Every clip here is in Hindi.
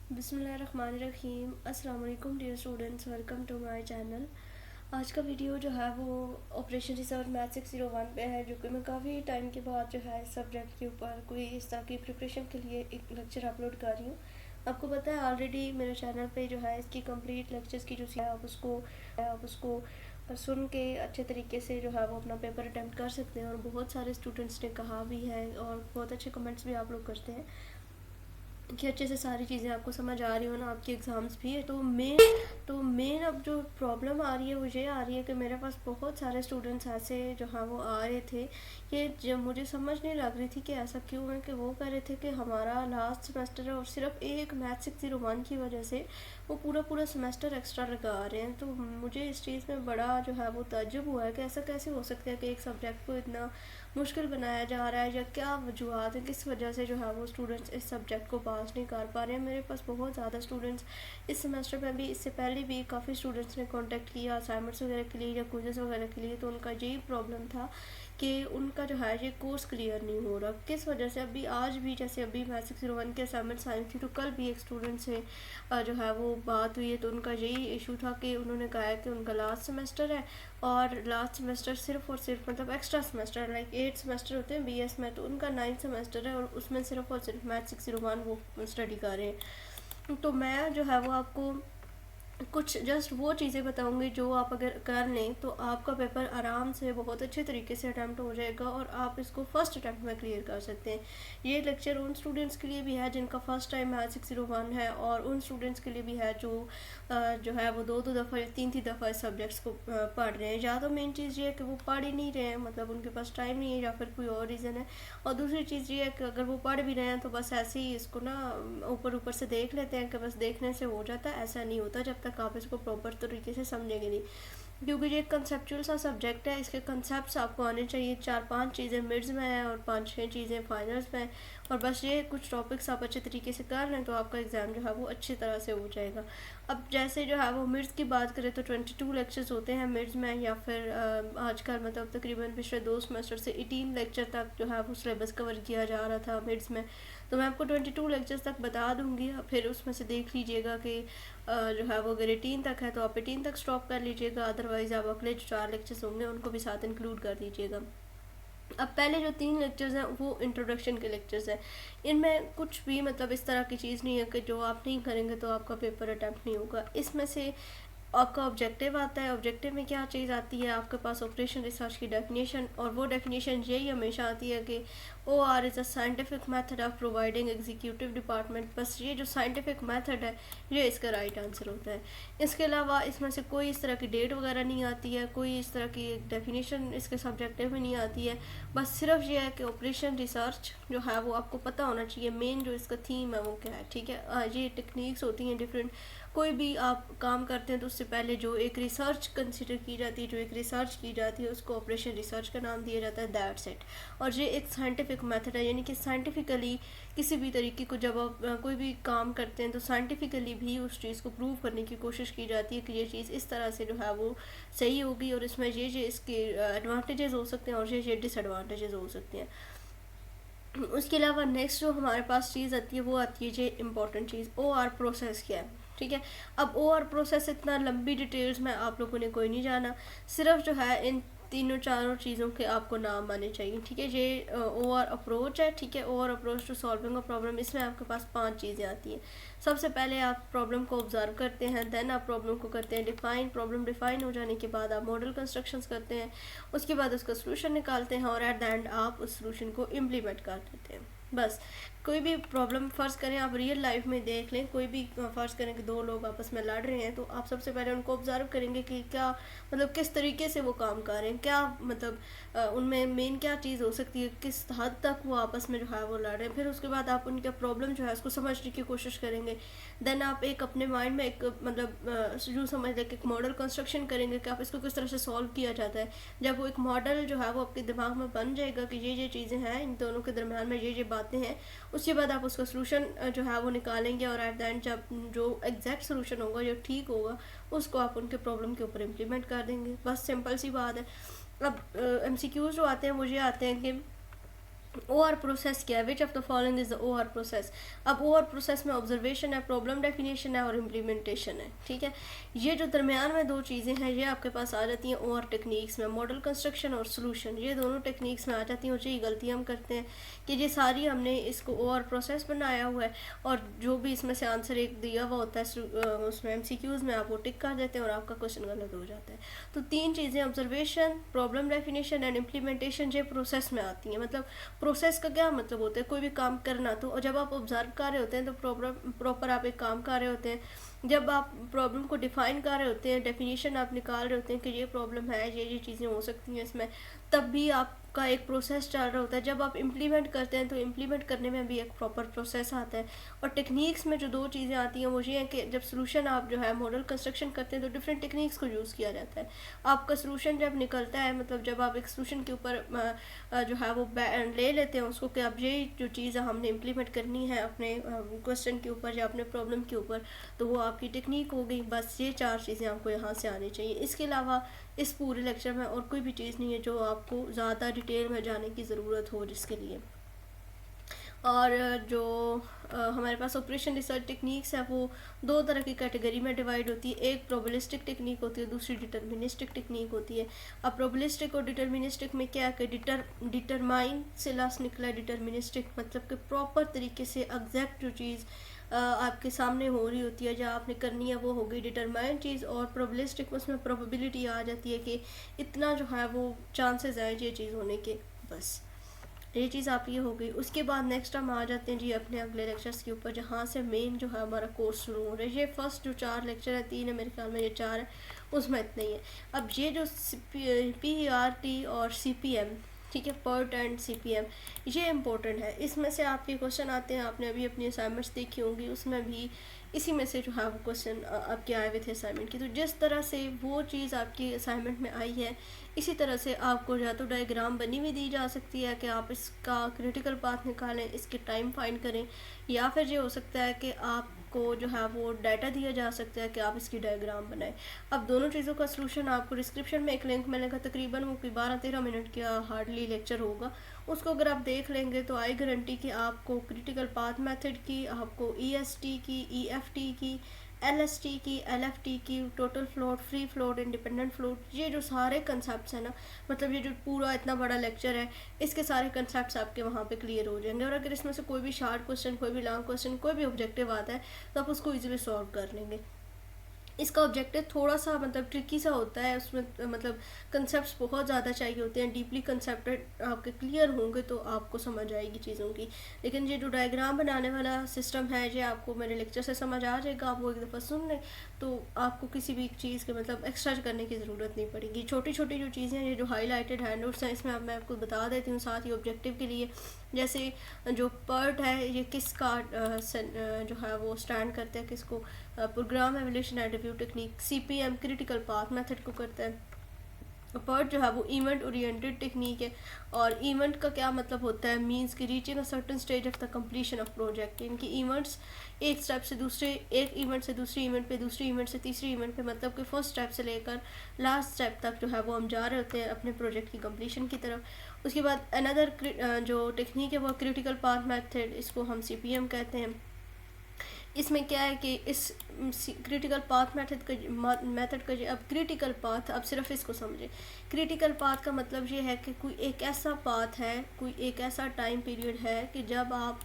बिस्मिल्लाहिर्रहमानिर्रहीम। अस्सलाम वालेकुम dear students, welcome to my channel. आज का वीडियो जो है वो ऑपरेशन रिसर्च मैथ 601 पे है, जो कि मैं काफ़ी टाइम के बाद जो है इस सब्जेक्ट के ऊपर कोई इस तरह की प्रिपरेशन के लिए एक लेक्चर अपलोड कर रही हूँ। आपको पता है ऑलरेडी मेरे चैनल पे जो है इसकी कंप्लीट लेक्चर्स की जो है आप उसको सुन के अच्छे तरीके से जो है वो अपना पेपर अटेम्प्ट कर सकते हैं। और बहुत सारे स्टूडेंट्स ने कहा भी है और बहुत अच्छे कमेंट्स भी आप लोग करते हैं कि अच्छे से सारी चीज़ें आपको समझ आ रही हो ना, आपके एग्ज़ाम्स भी है। तो मेन अब जो प्रॉब्लम आ रही है वो ये आ रही है कि मेरे पास बहुत सारे स्टूडेंट्स ऐसे जो हाँ वो आ रहे थे कि जब मुझे समझ नहीं लग रही थी कि ऐसा क्यों है कि वो कह रहे थे कि हमारा लास्ट सेमेस्टर है और सिर्फ एक मैथ 601 की वजह से वो पूरा पूरा सेमेस्टर एक्स्ट्रा लगा रहे हैं। तो मुझे इस चीज़ में बड़ा जो है वो ताज्जुब हुआ है कि ऐसा कैसे हो सकता है कि एक सब्जेक्ट को इतना मुश्किल बनाया जा रहा है, या क्या वजूहत है, किस वजह से जो है वो स्टूडेंट्स इस सब्जेक्ट को पास नहीं कर पा रहे हैं। मेरे पास बहुत ज़्यादा स्टूडेंट्स इस सेमेस्टर में भी, इससे पहले भी काफ़ी स्टूडेंट्स ने कांटेक्ट किया असाइनमेंट्स वगैरह के लिए या क्विज़ेस वगैरह के लिए। तो उनका यही प्रॉब्लम था कि उनका जो है ये कोर्स क्लियर नहीं हो रहा। किस वजह से? अभी आज भी जैसे अभी मैं 601 के असाइनमेंट्स आई थी, तो कल भी एक स्टूडेंट से जो है वो बात हुई है। तो उनका यही इशू था कि उन्होंने कहा है कि उनका लास्ट सेमेस्टर है और लास्ट सेमेस्टर सिर्फ और सिर्फ मतलब एक्स्ट्रा सेमेस्टर, लाइक 8 सेमेस्टर होते हैं बीएस में, तो उनका 9th सेमेस्टर है और उसमें सिर्फ और सिर्फ मैथ 601 वो स्टडी कर रहे हैं। तो मैं जो है वो आपको कुछ जस्ट वो चीज़ें बताऊंगी जो आप अगर कर लें तो आपका पेपर आराम से बहुत अच्छे तरीके से अटैम्प्ट हो जाएगा और आप इसको फर्स्ट अटैम्प्ट में क्लियर कर सकते हैं। ये लेक्चर उन स्टूडेंट्स के लिए भी है जिनका फर्स्ट टाइम मैथ 601 है, और उन स्टूडेंट्स के लिए भी है जो है वो दो दो दफ़ा या तीन तीन दफ़ा इस सब्जेक्ट्स को पढ़ रहे हैं। या तो मेन चीज़ ये है कि वो पढ़ ही नहीं रहे हैं, मतलब उनके पास टाइम नहीं है या फिर कोई और रीज़न है। और दूसरी चीज़ ये है कि अगर वो पढ़ भी रहे हैं तो बस ऐसे ही इसको ना ऊपर ऊपर से देख लेते हैं कि बस देखने से हो जाता है। ऐसा नहीं होता जब तक आप इसको प्रॉपर तरीके से समझेंगे नहीं, क्योंकि ये कंसेप्चुअल सा सब्जेक्ट है। इसके कंसेप्ट आपको आने चाहिए। 4-5 चीज़ें मिड्स में हैं और 5-6 चीज़ें फाइनल्स में हैं, और बस ये कुछ टॉपिक्स आप अच्छे तरीके से कर लें तो आपका एग्ज़ाम जो है वो अच्छी तरह से हो जाएगा। अब जैसे जो है वो मिड्स की बात करें तो 22 लेक्चर्स होते हैं मिड्स में, या फिर आजकल मतलब तकरीबन पिछले 2 सेमेस्टर से 18 लेक्चर तक जो है वो सिलेबस कवर किया जा रहा था मिड्स में। तो मैं आपको 22 लेक्चर्स तक बता दूंगी, फिर उसमें से देख लीजिएगा कि जो है वो अगर 18 तक है तो आप 18 तक स्टॉप कर लीजिएगा, अदरवाइज़ आप अगले जो 4 लेक्चर्स होंगे उनको भी साथ इंक्लूड कर लीजिएगा। अब पहले जो 3 लेक्चर्स हैं वो इंट्रोडक्शन के लेक्चर्स हैं। इनमें कुछ भी मतलब इस तरह की चीज़ नहीं है कि जो आप नहीं करेंगे तो आपका पेपर अटैम्प्ट नहीं होगा। इसमें से आपका ऑब्जेक्टिव आता है। ऑब्जेक्टिव में क्या चीज़ आती है आपके पास? ऑपरेशन रिसर्च की डेफिनेशन, और वो डेफिनेशन यही हमेशा आती है कि OR is a scientific method of providing executive department. बस ये जो साइंटिफिक मेथड है ये इसका राइट आंसर होता है। इसके अलावा इसमें से कोई इस तरह की डेट वगैरह नहीं आती है, कोई इस तरह की डेफिनेशन इसके सब्जेक्टिव में नहीं आती है। बस सिर्फ ये है कि ऑपरेशन रिसर्च जो है वो आपको पता होना चाहिए। मेन जो इसका थीम है वो क्या है, ठीक है। ये टेक्निक्स होती हैं डिफरेंट। कोई भी आप काम करते हैं तो उससे पहले जो एक रिसर्च कंसिडर की जाती है, जो एक रिसर्च की जाती है, उसको ऑपरेशन रिसर्च का नाम दिया जाता है, दैट्स इट। और ये एक साइंटिफिक मेथड है, यानी कि साइंटिफिकली किसी भी तरीके को जब आप कोई भी काम करते हैं तो साइंटिफिकली भी उस चीज़ को प्रूव करने की कोशिश की जाती है कि ये चीज़ इस तरह से जो है वो सही होगी, और इसमें ये इसके एडवांटेजेस हो सकते हैं और ये डिसएडवांटेजेस हो सकते हैं। उसके अलावा नेक्स्ट जो हमारे पास चीज़ आती है वो आती है ये इम्पॉर्टेंट चीज़, OR प्रोसेस क्या है, ठीक है। अब OR प्रोसेस इतना लंबी डिटेल्स में आप लोगों ने कोई नहीं जाना, सिर्फ जो है इन तीनों चारों चीज़ों के आपको नाम आने चाहिए, ठीक है। ये OR अप्रोच है, ठीक है। OR approach to solving a problem. इसमें आपके पास 5 चीज़ें आती हैं। सबसे पहले आप प्रॉब्लम को ऑब्जर्व करते हैं, देन आप प्रॉब्लम को करते हैं डिफाइन। प्रॉब्लम डिफाइन हो जाने के बाद आप मॉडल कंस्ट्रक्शंस करते हैं, उसके बाद उसका सोल्यूशन निकालते हैं, और एट द एंड आप उस सोल्यूशन को इम्प्लीमेंट कर देते हैं। बस कोई भी प्रॉब्लम फ़र्ज़ करें, आप रियल लाइफ में देख लें, कोई भी फ़र्ज़ करें कि दो लोग आपस में लड़ रहे हैं, तो आप सबसे पहले उनको ऑब्ज़र्व करेंगे कि क्या मतलब किस तरीके से वो काम कर रहे हैं, क्या मतलब उनमें मेन क्या चीज़ हो सकती है, किस हद तक वो आपस में जो है वो लड़ रहे हैं। फिर उसके बाद आप उनका प्रॉब्लम जो है उसको समझने की कोशिश करेंगे। देन आप एक अपने माइंड में एक मतलब यूँ समझ लें कि एक मॉडल कंस्ट्रक्शन करेंगे कि आप इसको किस तरह से सॉल्व किया जाता है। जब वो एक मॉडल जो है वो आपके दिमाग में बन जाएगा कि ये चीज़ें हैं, इन दोनों के दरम्यान में ये बातें हैं, उसके बाद आप उसका सलूशन जो है वो निकालेंगे, और एट द एंड जब जो एग्जैक्ट सलूशन होगा, जो ठीक होगा, उसको आप उनके प्रॉब्लम के ऊपर इम्प्लीमेंट कर देंगे। बस सिंपल सी बात है। अब MCQs जो आते हैं वो ये आते हैं कि OR प्रोसेस क्या है, which of the following is the OR process. अब OR प्रोसेस में ऑब्जर्वेशन है, प्रॉब्लम डेफिनेशन है और इम्प्लीमेंटेशन है, ठीक है। ये जो दरमियान में दो चीज़ें हैं ये आपके पास आ जाती हैं OR टेक्निक्स में, मॉडल कंस्ट्रक्शन और सोल्यूशन, ये दोनों टेक्निक्स में आ जाती हैं। और यही गलती हम करते हैं कि ये सारी हमने इसको OR प्रोसेस बनाया हुआ है और जो भी इसमें से आंसर एक दिया हुआ होता है उसमें MCQs में आप वो टिक कर देते हैं और आपका क्वेश्चन गलत हो जाता है। तो तीन चीज़ें, observation, problem definition and implementation, ये प्रोसेस में आती हैं। मतलब प्रोसेस का क्या मतलब होता है, कोई भी काम करना। तो जब आप ऑब्जर्व कर रहे होते हैं तो प्रॉपर आप एक काम कर रहे होते हैं। जब आप प्रॉब्लम को डिफाइन कर रहे होते हैं, डेफिनेशन आप निकाल रहे होते हैं कि ये प्रॉब्लम है, ये चीज़ें हो सकती हैं इसमें, तब भी आपका एक प्रोसेस चल रहा होता है। जब आप इम्प्लीमेंट करते हैं तो इम्प्लीमेंट करने में भी एक प्रॉपर प्रोसेस आता है। और टेक्निक्स में जो दो चीज़ें आती हैं वो ये है कि जब सोल्यूशन आप जो है मॉडल कंस्ट्रक्शन करते हैं तो डिफरेंट टेक्निक्स को यूज़ किया जाता है। आपका सोल्यूशन जब निकलता है, मतलब जब आप एक सोल्यूशन के ऊपर जो है वो ले लेते हैं उसको कि अब ये जो चीज़ हमने इम्प्लीमेंट करनी है अपने क्वेश्चन के ऊपर या अपने प्रॉब्लम के ऊपर, तो वो आपकी टेक्निक हो गई। बस ये चार चीज़ें आपको यहाँ से आनी चाहिए। इसके अलावा इस पूरे लेक्चर में और कोई भी चीज़ नहीं है जो आपको ज़्यादा डिटेल में जाने की ज़रूरत हो जिसके लिए। और जो हमारे पास ऑपरेशन रिसर्च टेक्निक्स है वो दो तरह की कैटेगरी में डिवाइड होती है। एक प्रोबेबिलिस्टिक टेक्निक होती है, दूसरी डिटर्मिनिस्टिक टेक्निक होती है। अब प्रोबेबिलिस्टिक और डिटर्मिनिस्टिक में क्या है कि डिटरमाइन से लास्ट निकला है डिटर्मिनिस्टिक, मतलब कि प्रॉपर तरीके से एग्जैक्ट जो चीज़ आपके सामने हो रही होती है या आपने करनी है वो हो गई डिटरमाइन चीज़। और प्रोबेबिलिस्टिक में उसमें प्रोबेबिलिटी आ जाती है कि इतना जो है वो चांसेस हैं ये चीज़ होने के, बस ये चीज़ आप ये हो गई। उसके बाद नेक्स्ट हम आ जाते हैं जी अपने अगले लेक्चर्स के ऊपर, जहाँ से मेन जो है हमारा कोर्स शुरू हो रहा है। ये फर्स्ट जो 4 लेक्चर है, 3 है मेरे ख्याल में, ये 4 है, उसमें इतना ही है। अब ये जो PERT और CPM, ठीक है, पर्ट एंड CPM, ये इम्पोर्टेंट है। इसमें से आपके क्वेश्चन आते हैं, आपने अभी अपनी असाइनमेंट्स देखी होंगी, उसमें भी इसी में से जो है वो क्वेश्चन आपके आए हुए थे असाइनमेंट की। तो जिस तरह से वो चीज़ आपकी असाइनमेंट में आई है इसी तरह से आपको या तो डायग्राम बनी हुई दी जा सकती है कि आप इसका क्रिटिकल पाथ निकालें, इसके टाइम फाइंड करें, या फिर ये हो सकता है कि आपको जो है वो डाटा दिया जा सकता है कि आप इसकी डायग्राम बनाएं। अब दोनों चीज़ों का सलूशन आपको डिस्क्रिप्शन में एक लिंक मिलेगा, तकरीबन वो कोई 12-13 मिनट का हार्डली लेक्चर होगा। उसको अगर आप देख लेंगे तो आई गारंटी कि आपको क्रिटिकल पाथ मेथड की, आपको EST की, EFT की, LST की, LFT की, total float, free float, independent float, ये जो सारे कंसेप्ट हैं ना, मतलब ये जो पूरा इतना बड़ा लेक्चर है इसके सारे कंसेप्ट आपके वहाँ पे क्लियर हो जाएंगे। और अगर इसमें से कोई भी शार्ट क्वेश्चन, कोई भी लॉन्ग क्वेश्चन, कोई भी ऑब्जेक्टिव आता है तो आप उसको ईजिली सॉल्व कर लेंगे। इसका ऑब्जेक्टिव थोड़ा सा मतलब ट्रिकी सा होता है, उसमें मतलब कंसेप्ट्स बहुत ज़्यादा चाहिए होते हैं, डीपली कंसेप्ट आपके क्लियर होंगे तो आपको समझ आएगी चीज़ों की। लेकिन ये जो डायग्राम बनाने वाला सिस्टम है ये आपको मेरे लेक्चर से समझ आ जाएगा, आप वो एक दफ़ा सुन लें तो आपको किसी भी चीज़ के मतलब एक्स्ट्रा करने की ज़रूरत नहीं पड़ेगी। छोटी छोटी जो चीज़ें हैं, ये जो हाईलाइटेड हैंडआउट्स हैं, इसमें मैं आपको बता देती हूँ साथ ही ऑब्जेक्टिव के लिए। जैसे जो पर्ट है ये किसका जो है वो स्टैंड करता है, किसको, program evolution and review technique. CPM critical path method को करता है। पर्ट जो है वो इवेंट ओरिएंटेड टेक्निक है। और इवेंट का क्या मतलब होता है, मींस कि reaching a certain stage of the completion of project. इनकी इवेंट्स एक स्टेप से दूसरे, एक इवेंट से दूसरी इवेंट पे, दूसरी इवेंट से तीसरी इवेंट पे, मतलब कि फर्स्ट स्टेप से लेकर लास्ट स्टेप तक जो है वो हम जा रहे होते हैं अपने प्रोजेक्ट की कंप्लीशन की तरफ। उसके बाद अनदर जो टेक्निक है वो क्रिटिकल पाथ मेथड, इसको हम CPM कहते हैं। इसमें क्या है कि इस क्रिटिकल पाथ मेथड का अब क्रिटिकल पाथ, अब सिर्फ इसको समझें। क्रिटिकल पाथ का मतलब ये है कि कोई एक ऐसा पाथ है, कोई एक ऐसा टाइम पीरियड है कि जब आप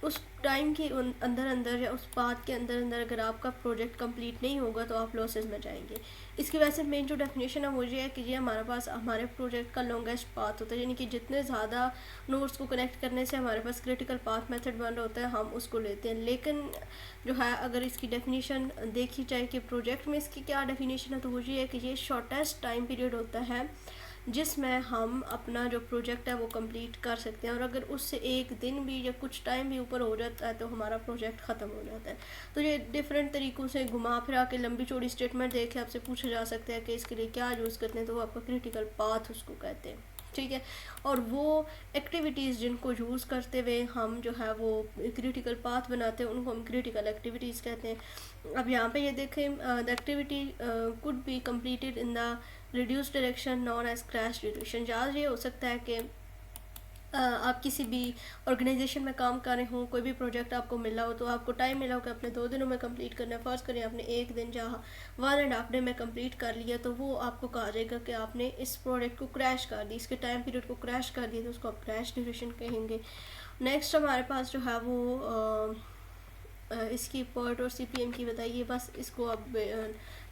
उस टाइम के अंदर अंदर या उस पाथ के अंदर अंदर अगर आपका प्रोजेक्ट कंप्लीट नहीं होगा तो आप लॉसेस में जाएंगे। इसकी वजह से मेन जो डेफिनेशन है वो ये है कि ये हमारे पास हमारे प्रोजेक्ट का लॉन्गेस्ट पाथ होता है, यानी कि जितने ज़्यादा नोड्स को कनेक्ट करने से हमारे पास क्रिटिकल पाथ मेथड बन रहा होता है हम उसको लेते हैं। लेकिन जो है अगर इसकी डेफिनेशन देखी जाए कि प्रोजेक्ट में इसकी क्या डेफिनेशन है, तो वो ये है कि ये शॉर्टेस्ट टाइम पीरियड होता है जिसमें हम अपना जो प्रोजेक्ट है वो कंप्लीट कर सकते हैं। और अगर उससे एक दिन भी या कुछ टाइम भी ऊपर हो जाता है तो हमारा प्रोजेक्ट ख़त्म हो जाता है। तो ये डिफरेंट तरीक़ों से घुमा फिरा के लंबी चौड़ी स्टेटमेंट दे के आपसे पूछा जा सकता है कि इसके लिए क्या यूज़ करते हैं, तो वो आपका क्रिटिकल पाथ उसको कहते हैं, ठीक है। और वो एक्टिविटीज़ जिनको यूज़ करते हुए हम जो है वो क्रिटिकल पाथ बनाते हैं उनको हम क्रिटिकल एक्टिविटीज़ कहते हैं। अब यहाँ पे ये देखें, the activity could be completed in the reduce direction known as crash reduction. जहाँ ये हो सकता है कि आप किसी भी ऑर्गेनाइजेशन में काम कर रहे हो, कोई भी प्रोजेक्ट आपको मिला हो, तो आपको टाइम मिला हो कि अपने 2 दिनों में कंप्लीट करना है। फर्स्ट करें आपने 1 दिन जहाँ 1.5 डे में कंप्लीट कर लिया, तो वो आपको कहा जाएगा कि आपने इस प्रोजेक्ट को क्रैश कर दी, इसके टाइम पीरियड को क्रैश कर दिया, तो उसको आप क्रैश ड्यूरेशन कहेंगे। नेक्स्ट हमारे पास जो है वो इसकी पर्ट और सीपीएम की बताइए, बस इसको आप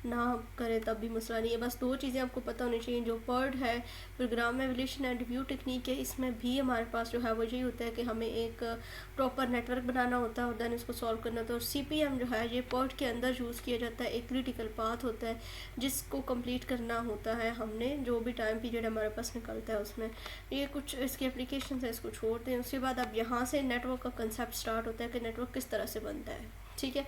ना करें तब भी मसला नहीं है। बस 2 चीज़ें आपको पता होनी चाहिए। जो पर्ट है program evolution and view technique है, इसमें भी हमारे पास जो है वो यही होता है कि हमें एक प्रॉपर नेटवर्क बनाना होता है और देन इसको सॉल्व करना होता है। और सीपीएम जो है ये पर्ट के अंदर यूज़ किया जाता है, एक क्रिटिकल पाथ होता है जिसको कंप्लीट करना होता है हमने, जो भी टाइम पीरियड हमारे पास निकलता है उसमें। ये कुछ इसकी एप्लीकेशन है, इसको छोड़ते हैं। उसके बाद अब यहाँ से नेटवर्क का कंसेप्ट स्टार्ट होता है कि नेटवर्क किस तरह से बनता है। ठीक है,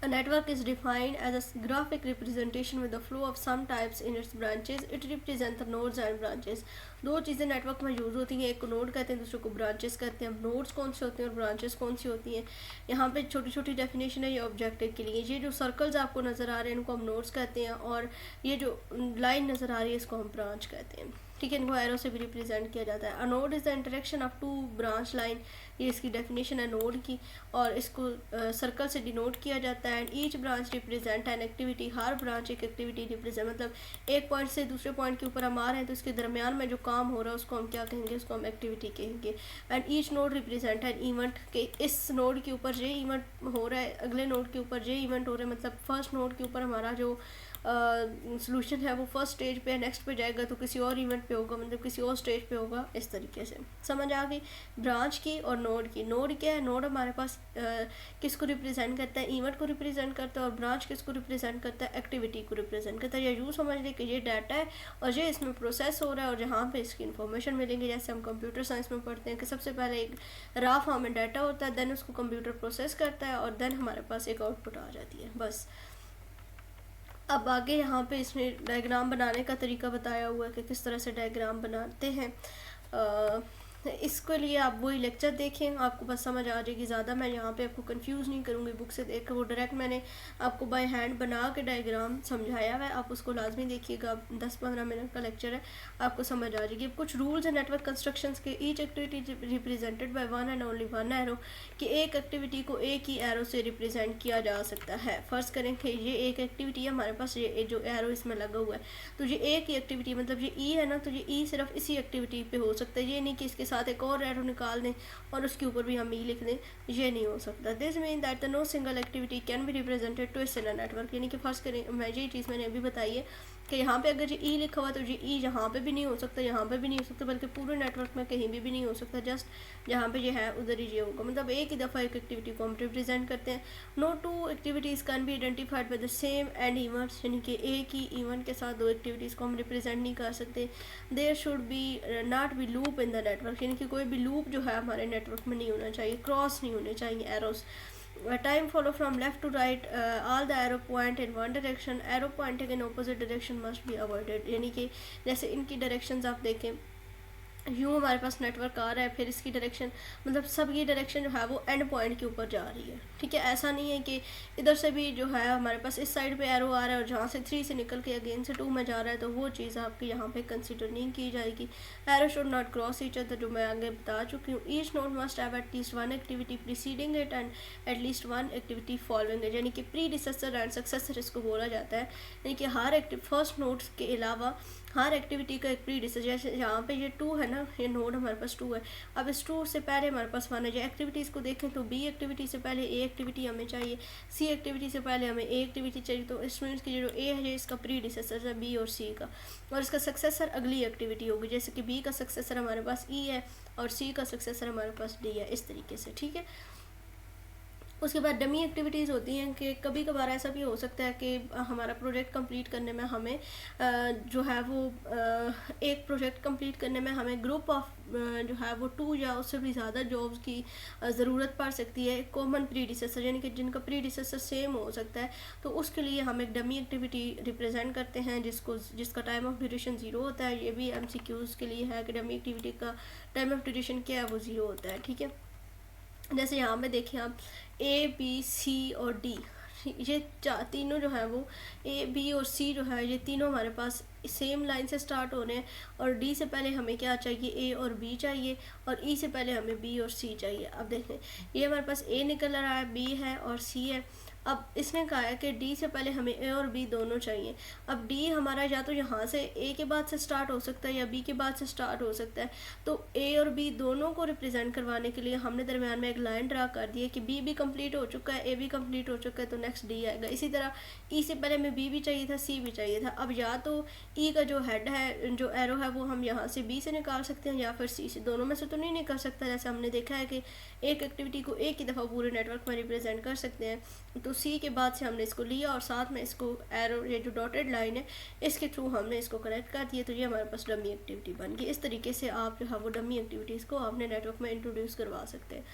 A network is defined as a graphic representation with the flow of some types in its branches. It represents the nodes and branches. 2 चीज़ें नेटवर्क में यूज़ होती हैं, एक को नोड कहते हैं, दूसरे को ब्रांचेस कहते हैं। नोड्स कौन से होते हैं और ब्रांचेस कौन सी होती हैं, यहाँ पे छोटी छोटी डेफिनेशन है ये ऑब्जेक्टिव के लिए। ये जो सर्कल्स आपको नज़र आ रहे हैं इनको हम नोड्स कहते हैं, और ये जो लाइन नज़र आ रही है इसको हम ब्रांच कहते हैं। ठीक है, इनको एरो से भी रिप्रेजेंट किया जाता है। A node is the interaction of 2 branch line, ये इसकी डेफिनेशन है नोड की, और इसको सर्कल से डिनोट किया जाता है। And each branch represent an activity, her branch एक एक्टिविटी रिप्रेजेंट, मतलब एक पॉइंट से दूसरे पॉइंट के ऊपर हम आ रहे हैं तो इसके दरमियान में जो काम हो रहा है उसको हम क्या कहेंगे, उसको हम एक्टिविटी कहेंगे। And each node represent an event, के इस नोड के ऊपर ये इवेंट हो रहा है, अगले नोड के ऊपर ये इवेंट हो रहा है, मतलब फर्स्ट नोड के ऊपर हमारा जो सोल्यूशन है वो फर्स्ट स्टेज पे, नेक्स्ट पे जाएगा तो किसी और इवेंट पे होगा, मतलब किसी और स्टेज पे होगा। इस तरीके से समझ आ गई ब्रांच की और नोड की। नोड क्या है, नोड हमारे पास किसको रिप्रेजेंट करता है, इवेंट को रिप्रेजेंट करता है, और ब्रांच किसको रिप्रेजेंट करता है, एक्टिविटी को रिप्रेजेंट करता है। या यूँ समझ लें कि ये डाटा है और ये इसमें प्रोसेस हो रहा है और जहाँ पे इसकी इन्फॉर्मेशन मिलेंगी, जैसे हम कंप्यूटर साइंस में पढ़ते हैं कि सबसे पहले एक रॉ फॉर्म में डाटा होता है, देन उसको कंप्यूटर प्रोसेस करता है और देन हमारे पास एक आउटपुट आ जाती है। बस अब आगे यहाँ पे इसमें डायग्राम बनाने का तरीका बताया हुआ है कि किस तरह से डायग्राम बनाते हैं। इसके लिए आप वही लेक्चर देखें, आपको बस समझ आ जाएगी। ज़्यादा मैं यहाँ पे आपको कंफ्यूज नहीं करूँगी बुक से देख कर, वो डायरेक्ट मैंने आपको बाय हैंड बना के डायग्राम समझाया हुआ है, आप उसको लाजमी देखिएगा। 10-15 मिनट का लेक्चर है, आपको समझ आ जाएगी। अब कुछ रूल्स एंड नेटवर्क कंस्ट्रक्शंस के, each activity represented by one and only one arrow, कि एक एक्टिविटी को एक ही एरो से रिप्रेजेंट किया जा सकता है। फर्स्ट करें कि ये एक एक्टिविटी है हमारे पास, ये जो एरो इसमें लगा हुआ है, तो ये एक ही एक्टिविटी, मतलब ये ई है ना, तो ये ई सिर्फ इसी एक्टिविटी पे हो सकता है। ये नहीं कि इसके साथ एक और एरो निकाल दें और उसके ऊपर भी हम ई लिख दें, ये नहीं हो सकता। This mean that the no single activity can be represented to in a network, यानी कि फर्स्ट करें, मैं ये चीज़ मैंने अभी बताई है कि यहाँ पे अगर ये ई लिखा हुआ तो ये ई यहाँ पे भी नहीं हो सकता, यहाँ पे भी नहीं हो सकता, बल्कि पूरे नेटवर्क में कहीं भी नहीं हो सकता। जस्ट जहाँ पे ये है उधर ही ये होगा, मतलब एक ही दफ़ा एक एक्टिविटी को हम रिप्रेजेंट करते हैं। No 2 activities can be identified by the same end events, यानी कि एक ही इवेंट के साथ 2 एक्टिविटीज़ को हम रिप्रेजेंट नहीं कर सकते। There should be not be loop in the network, यानी कि कोई भी लूप जो है हमारे नेटवर्क में नहीं होना चाहिए, क्रॉस नहीं होने चाहिए arrows. Time follow from left to right, all the arrow point in one direction, arrow pointing in opposite direction must be avoided, यानी कि जैसे इनकी डायरेक्शंस आप देखें, यूँ हमारे पास नेटवर्क आ रहा है, फिर इसकी डायरेक्शन, मतलब सब ये डायरेक्शन जो है वो एंड पॉइंट के ऊपर जा रही है। ठीक है, ऐसा नहीं है कि इधर से भी जो है हमारे पास इस साइड पे एरो आ रहा है और जहाँ से 3 से निकल के अगेन से 2 में जा रहा है, तो वो चीज़ आपकी यहाँ पे कंसिडर नहीं की जाएगी। Arrow should not cross each other, जो मैं आगे बता चुकी हूँ। Each node must have at least 1 activity preceding it and at least 1 activity following it, यानी कि प्रीडिसेसर एंड सक्सेसर इसको बोला जाता है, यानी कि हर फर्स्ट नोड्स के अलावा हर एक्टिविटी का एक प्रीडिसेसर। जैसे यहाँ पे ये 2 है ना, ये नोड हमारे पास 2 है, अब इस 2 से पहले हमारे पास 1 है। जो एक्टिविटीज़ को देखें तो बी एक्टिविटी से पहले ए एक्टिविटी हमें चाहिए, सी एक्टिविटी से पहले हमें ए एक्टिविटी चाहिए, तो इस मीन्स की जो ए है इसका प्रीडिसेसर है बी और सी का, और इसका सक्सेसर अगली एक्टिविटी होगी। जैसे कि बी का सक्सेसर हमारे पास ई है और सी का सक्सेसर हमारे पास डी है, इस तरीके से। ठीक है, उसके बाद डमी एक्टिविटीज़ होती हैं कि कभी कभार ऐसा भी हो सकता है कि हमारा प्रोजेक्ट कंप्लीट करने में हमें जो है वो एक प्रोजेक्ट कंप्लीट करने में हमें ग्रुप ऑफ जो है वो 2 या उससे भी ज़्यादा जॉब्स की ज़रूरत पड़ सकती है, कॉमन प्रीडिसेसर, यानी कि जिनका प्रीडिसेसर सेम हो सकता है। तो उसके लिए हम एक डमी एक्टिविटी रिप्रेजेंट करते हैं जिसका टाइम ऑफ ड्यूरेशन 0 होता है। ये भी MCQs के लिए है कि डमी एक्टिविटी का टाइम ऑफ ड्यूरेशन क्या है, वो 0 होता है। ठीक है, जैसे यहाँ पे देखिए आप A B C और D, ये तीनों जो है वो ए बी और सी जो है ये तीनों हमारे पास सेम लाइन से स्टार्ट हो रहे हैं, और डी से पहले हमें क्या चाहिए, ए और बी चाहिए, और ई से पहले हमें बी और सी चाहिए। अब देखें ये हमारे पास ए निकल रहा है, बी है और सी है। अब इसने कहा है कि डी से पहले हमें ए और बी दोनों चाहिए। अब डी हमारा या तो यहाँ से ए के बाद से स्टार्ट हो सकता है या बी के बाद से स्टार्ट हो सकता है। तो ए और बी दोनों को रिप्रेजेंट करवाने के लिए हमने दरमियान में एक लाइन ड्रा कर दी है कि बी भी कंप्लीट हो चुका है, ए भी कंप्लीट हो चुका है, तो नेक्स्ट डी आएगा। इसी तरह ई से पहले हमें बी भी चाहिए था, सी भी चाहिए था। अब या तो ई का जो हेड है, जो एरो है, वो हम यहाँ से बी से निकाल सकते हैं या फिर सी से, दोनों में से तो नहीं निकल सकता। जैसे हमने देखा है कि एक एक्टिविटी को एक ही दफ़ा पूरे नेटवर्क में रिप्रेजेंट कर सकते हैं, तो सी के बाद से हमने इसको लिया और साथ में इसको एरो, ये जो डॉटेड लाइन है, इसके थ्रू हमने इसको कनेक्ट कर दिया, तो ये हमारे पास डमी एक्टिविटी बन गई। इस तरीके से आप जो है वो डमी एक्टिविटीज़ को अपने नेटवर्क में इंट्रोड्यूस करवा सकते हैं।